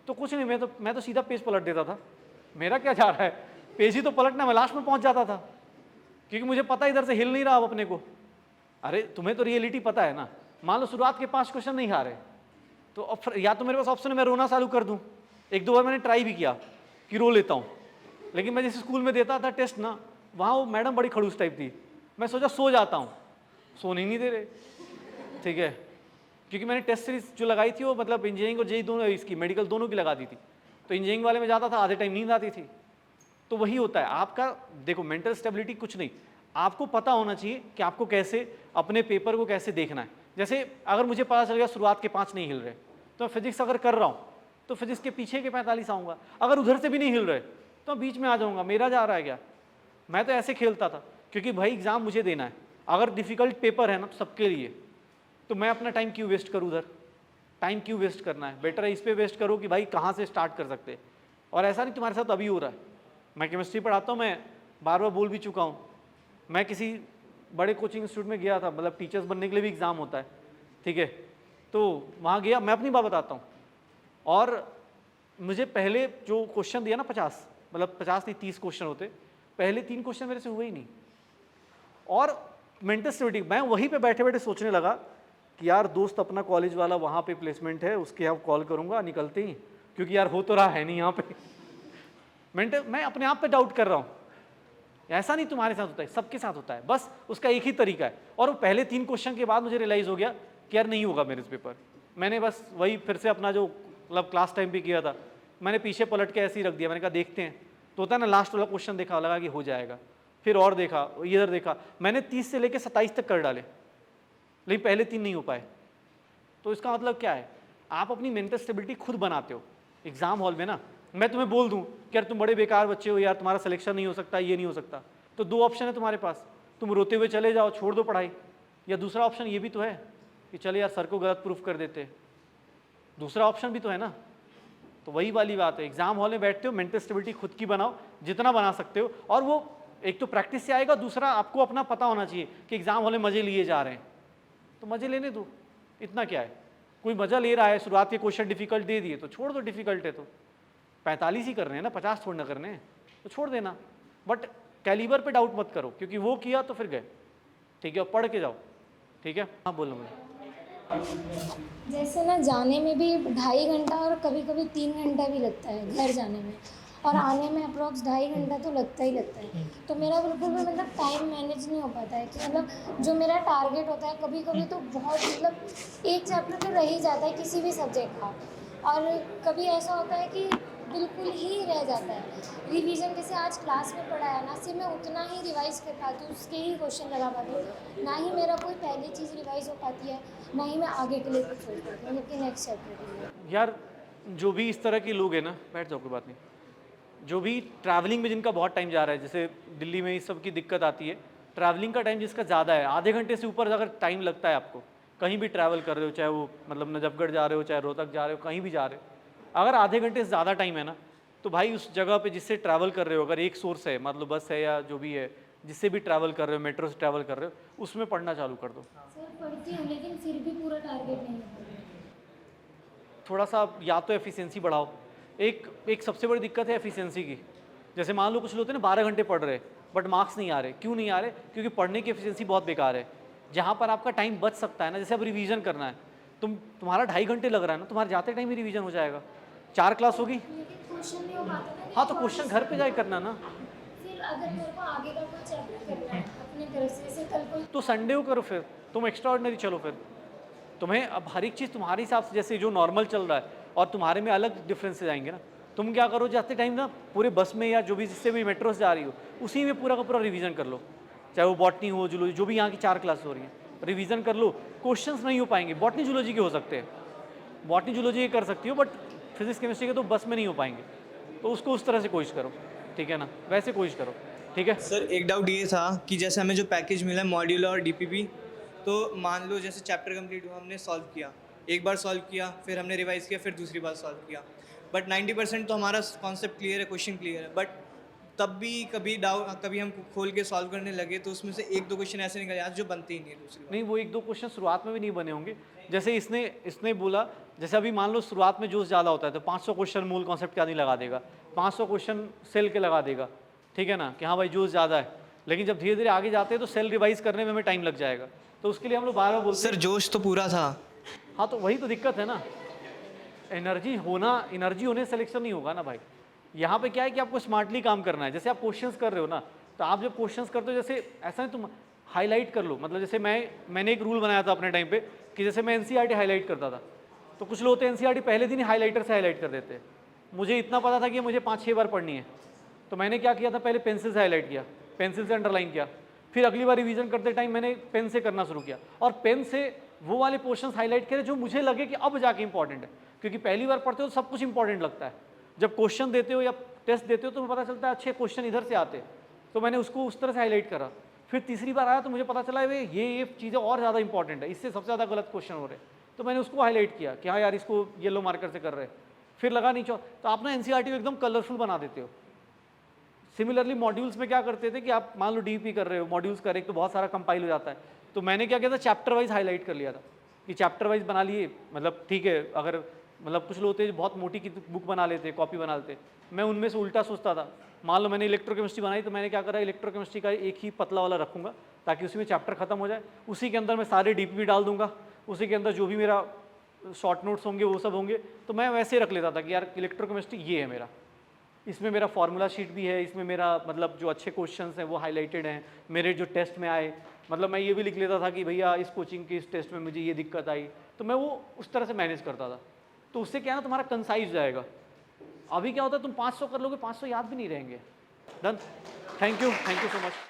तो कुछ नहीं, मैं तो सीधा पेज पलट देता था, मेरा क्या जा रहा है, पेज ही तो पलटना, मैं लास्ट में पहुँच जाता था क्योंकि मुझे पता इधर से हिल नहीं रहा अब अपने को। अरे तुम्हें तो रियलिटी पता है ना, मान लो शुरुआत के 5 क्वेश्चन नहीं आ रहे तो अब या तो मेरे पास ऑप्शन है मैं रोना चालू कर दूं। 1-2 बार मैंने ट्राई भी किया कि रो लेता हूं, लेकिन मैं जैसे स्कूल में देता था टेस्ट ना, वहाँ वो मैडम बड़ी खड़ूस टाइप थी, मैं सोचा सो जाता हूँ, सोने ही नहीं दे रहे, ठीक है, क्योंकि मैंने टेस्ट सीरीज जो लगाई थी वो मतलब इंजीनियरिंग और जेई दोनों, इसकी मेडिकल दोनों की लगा दी थी। तो इंजीनियरिंग वाले में जाता था, आधे टाइम नींद आती थी। तो वही होता है आपका, देखो मेंटल स्टेबिलिटी कुछ नहीं, आपको पता होना चाहिए कि आपको कैसे अपने पेपर को कैसे देखना है। जैसे अगर मुझे पता चल गया शुरुआत के 5 नहीं हिल रहे तो मैं फिजिक्स अगर कर रहा हूँ तो फिजिक्स के पीछे के 45 आऊँगा, अगर उधर से भी नहीं हिल रहे तो बीच में आ जाऊँगा, मेरा जा रहा है क्या। मैं तो ऐसे खेलता था क्योंकि भाई एग्ज़ाम मुझे देना है, अगर डिफ़िकल्ट पेपर है ना तो सबके लिए, तो मैं अपना टाइम क्यों वेस्ट करूँ उधर, टाइम क्यों वेस्ट करना है, बेटर है इस पर वेस्ट करो कि भाई कहाँ से स्टार्ट कर सकते। और ऐसा नहीं तुम्हारे साथ अभी हो रहा है, मैं केमिस्ट्री पढ़ाता हूँ, मैं बार बार बोल भी चुका हूँ, मैं किसी बड़े कोचिंग इंस्टीट्यूट में गया था, मतलब टीचर्स बनने के लिए भी एग्ज़ाम होता है, ठीक है, तो वहाँ गया, मैं अपनी बात बताता हूँ, और मुझे पहले जो क्वेश्चन दिया ना 50, मतलब 50 नहीं 30 क्वेश्चन होते, पहले 3 क्वेश्चन मेरे से हुए ही नहीं। और मेंटल स्टेबिलिटी, मैं वहीं पे बैठे बैठे सोचने लगा कि यार दोस्त अपना कॉलेज वाला वहाँ पे प्लेसमेंट है, उसके यहाँ कॉल करूँगा निकलते ही, क्योंकि यार हो तो रहा है नहीं यहाँ पे। मैं अपने आप पे डाउट कर रहा हूँ, ऐसा नहीं तुम्हारे साथ होता है, सबके साथ होता है, बस उसका एक ही तरीका है। और वो पहले 3 क्वेश्चन के बाद मुझे रियलाइज़ हो गया कि यार नहीं होगा मेरे से पेपर। मैंने बस वही फिर से अपना जो मतलब क्लास टाइम पे किया था, मैंने पीछे पलट के ऐसे ही रख दिया, मैंने कहा देखते हैं, तो होता है ना लास्ट वाला क्वेश्चन देखा, लगा कि हो जाएगा, फिर और देखा, इधर देखा, मैंने 30 से लेकर 27 तक कर डाले, लेकिन पहले 3 नहीं हो पाए। तो इसका मतलब क्या है, आप अपनी मेंटल स्टेबिलिटी खुद बनाते हो। एग्जाम हॉल में ना मैं तुम्हें बोल दूं कि यार तुम बड़े बेकार बच्चे हो, यार तुम्हारा सिलेक्शन नहीं हो सकता, ये नहीं हो सकता, तो 2 ऑप्शन है तुम्हारे पास, तुम रोते हुए चले जाओ, छोड़ दो पढ़ाई, या दूसरा ऑप्शन ये भी तो है कि चले यार सर को गलत प्रूफ कर देते, दूसरा ऑप्शन भी तो है ना। तो वही वाली बात है, एग्जाम हॉल में बैठते हो, मेंटल स्टेबिलिटी खुद की बनाओ जितना बना सकते हो, और वो एक तो प्रैक्टिस से आएगा, दूसरा आपको अपना पता होना चाहिए कि एग्जाम हॉल में मजे लिए जा रहे हैं, तो मजे लेने दो, इतना क्या है। कोई मजा ले रहा है, शुरुआत के क्वेश्चन डिफिकल्ट दे दिए तो छोड़ दो, डिफिकल्ट है तो 45 ही करने हैं ना, 50 थोड़ा ना करने हैं, तो छोड़ देना। बट कैलिबर पे डाउट मत करो, क्योंकि वो किया तो फिर गए, ठीक है, पढ़ के जाओ, ठीक है। हाँ बोलो मुझे। जैसे ना जाने में भी 2.5 घंटा और कभी कभी 3 घंटा भी लगता है घर जाने में, और आने में अप्रॉक्स 2.5 घंटा तो लगता ही लगता है। तो मेरा बिल्कुल भी मतलब टाइम मैनेज नहीं हो पाता है कि मतलब जो मेरा टारगेट होता है कभी कभी तो बहुत मतलब एक चैप्टर तो रह ही जाता है किसी भी सब्जेक्ट का, और कभी ऐसा होता है कि बिल्कुल ही रह जाता है। रिवीजन जैसे आज क्लास में पढ़ाया ना, सिर्फ मैं उतना ही रिवाइज़ कर पाती हूँ, उसके ही क्वेश्चन लगा पाती हूँ, ना ही मेरा कोई पहली चीज़ रिवाइज़ हो पाती है, ना ही मैं आगे के लिए कुछ सोच पाती हूँ, लेकिन नेक्स्ट चैप्टर के लिए। यार जो भी इस तरह के लोग हैं ना, बैठ जाओ कोई बात नहीं, जो भी ट्रैवलिंग में जिनका बहुत टाइम जा रहा है, जैसे दिल्ली में इस सब की दिक्कत आती है, ट्रैवलिंग का टाइम जिसका ज़्यादा है, आधे घंटे से ऊपर अगर टाइम लगता है आपको, कहीं भी ट्रैवल कर रहे हो, चाहे वो मतलब नजफगढ़ जा रहे हो, चाहे रोहतक जा रहे हो, कहीं भी जा रहे हो, अगर आधे घंटे से ज़्यादा टाइम है ना, तो भाई उस जगह पे जिससे ट्रैवल कर रहे हो, अगर एक सोर्स है, मतलब बस है या जो भी है, जिससे भी ट्रैवल कर रहे हो, मेट्रो से ट्रैवल कर रहे हो, उसमें पढ़ना चालू कर दो। सर पढ़ती हूँ लेकिन फिर भी पूरा टारगेट नहीं होता। थोड़ा सा या तो एफिशिएंसी बढ़ाओ, एक सबसे बड़ी दिक्कत है एफिशिएंसी की। जैसे मान लो कुछ लोग होते हैं ना 12 घंटे पढ़ रहे बट मार्क्स नहीं आ रहे, क्यों नहीं आ रहे, क्योंकि पढ़ने की एफिशिएंसी बहुत बेकार है। जहाँ पर आपका टाइम बच सकता है ना, जैसे अब रिवीजन करना है, तुम्हारा 2.5 घंटे लग रहा है ना, तुम्हारे जाते टाइम ही रिवीजन हो जाएगा, 4 क्लास होगी। क्वेश्चन नहीं हो पाता ना। हाँ तो क्वेश्चन घर पे जाके करना ना, फिर अगर मेरे को आगे का कोई चैप्टर करना है अपने तरफ से, जैसे कल कोई तो संडे को करो, फिर तुम एक्स्ट्रा ऑर्डिनरी चलो, फिर तुम्हें अब हर एक चीज़ तुम्हारे हिसाब से, जैसे जो नॉर्मल चल रहा है और तुम्हारे में अलग डिफरेंसेस आएंगे ना। तुम क्या करो, जाते टाइम ना पूरे बस में या जो भी जिससे भी मेट्रो से जा रही हो, उसी में पूरा का पूरा रिवीजन कर लो, चाहे वो बॉटनी हो, जूलॉजी, जो भी यहाँ की 4 क्लास हो रही हैं, रिवीजन कर लो। क्वेश्चंस नहीं हो पाएंगे, बॉटनी जूलॉजी के हो सकते हैं, बॉटनी जूलॉजी के कर सकती हो, बट फिजिक्स केमिस्ट्री के तो बस में नहीं हो पाएंगे, तो उसको उस तरह से कोशिश करो, ठीक है ना, वैसे कोशिश करो, ठीक है। सर एक डाउट ये था कि जैसे हमें जो पैकेज मिला है मॉड्यूलर और डीपीपी, तो मान लो जैसे चैप्टर कंप्लीट हुआ, हमने सॉल्व किया, एक बार सॉल्व किया, फिर हमने रिवाइज किया, फिर दूसरी बार सॉल्व किया, बट 90% तो हमारा कॉन्सेप्ट क्लियर है, क्वेश्चन क्लियर है, बट तब भी कभी हम खोल के सॉल्व करने लगे तो उसमें से एक दो क्वेश्चन ऐसे निकल जाते जो बनते ही नहीं है दूसरी बार। नहीं, वो एक दो क्वेश्चन शुरुआत में भी नहीं बने होंगे। जैसे इसने बोला, जैसे अभी मान लो शुरुआत में जोश ज़्यादा होता है तो 500 क्वेश्चन मूल कॉन्सेप्ट का नहीं लगा देगा, 500 क्वेश्चन सेल के लगा देगा, ठीक है ना, कि हाँ भाई जोश ज़्यादा है। लेकिन जब धीरे धीरे आगे जाते हैं तो सेल रिवाइज करने में हमें टाइम लग जाएगा, तो उसके लिए हम लोग बार बार बोलते सर जोश तो पूरा था। हाँ, तो वही तो दिक्कत है ना, एनर्जी होने से सिलेक्शन नहीं होगा ना भाई। यहाँ पे क्या है कि आपको स्मार्टली काम करना है। जैसे आप क्वेश्चंस कर रहे हो ना, तो आप जब क्वेश्चंस करते हो, जैसे ऐसा नहीं तुम हाईलाइट कर लो, मतलब जैसे मैंने एक रूल बनाया था अपने टाइम पे कि जैसे मैं एनसीईआरटी हाईलाइट करता था, तो कुछ लोग तो एनसीईआरटी पहले दिन ही हाईलाइटर से हाईलाइट कर देते हैं। मुझे इतना पता था कि मुझे 5-6 बार पढ़नी है, तो मैंने क्या किया था, पहले पेंसिल से हाईलाइट किया, पेंसिल से अंडरलाइन किया, फिर अगली बार रिवीजन करते टाइम मैंने पेन से करना शुरू किया, और पेन से वो वाले पोर्शंस हाईलाइट करे जो मुझे लगे कि अब जाके इंपॉर्टेंट है। क्योंकि पहली बार पढ़ते हो तो सब कुछ इंपॉर्टेंट लगता है, जब क्वेश्चन देते हो या टेस्ट देते हो तो पता चलता है अच्छे क्वेश्चन इधर से आते हैं, तो मैंने उसको उस तरह से हाईलाइट करा। फिर तीसरी बार आया तो मुझे पता चला ये चीज़ें और ज़्यादा इंपॉर्टेंट है, इससे सबसे ज़्यादा गलत क्वेश्चन हो रहे हैं, तो मैंने उसको हाईलाइट किया कि हाँ यार इसको येलो मार्कर से कर रहे हैं। फिर लगा नहीं तो आप ना एनसीईआरटी को एकदम कलरफुल बना देते हो। सिमिलरली मॉड्यूल्स में क्या करते थे कि आप मान लो डीपी कर रहे हो, मॉड्यूल्स कर रहे हो तो बहुत सारा कंपाइल हो जाता है, तो मैंने क्या किया था, चैप्टर वाइज हाईलाइट कर लिया था कि चैप्टर वाइज बना लिए। मतलब ठीक है, अगर मतलब कुछ लोग होते हैं जो बहुत मोटी की बुक बना लेते, कॉपी बना लेते, मैं उनमें से उल्टा सोचता था। मान लो मैंने इलेक्ट्रोकेमिस्ट्री बनाई, तो मैंने क्या करा, इलेक्ट्रोकेमिस्ट्री का एक ही पतला वाला रखूँगा ताकि उसी में चैप्टर खत्म हो जाए, उसी के अंदर मैं सारे डीपी भी डाल दूंगा, उसी के अंदर जो भी मेरा शॉर्ट नोट्स होंगे वो सब होंगे। तो मैं वैसे रख लेता था कि यार इलेक्ट्रोकेमिस्ट्री ये है मेरा, इसमें मेरा फार्मूला शीट भी है, इसमें मेरा मतलब जो अच्छे क्वेश्चंस हैं वो हाईलाइटेड हैं, मेरे जो टेस्ट में आए, मतलब मैं ये भी लिख लेता था कि भैया इस कोचिंग के इस टेस्ट में मुझे ये दिक्कत आई, तो मैं वो उस तरह से मैनेज करता था। तो उससे क्या है ना, तुम्हारा कंसाइज जाएगा। अभी क्या होता है, तुम 500 कर लोगे, 500 याद भी नहीं रहेंगे। Done, thank you so much.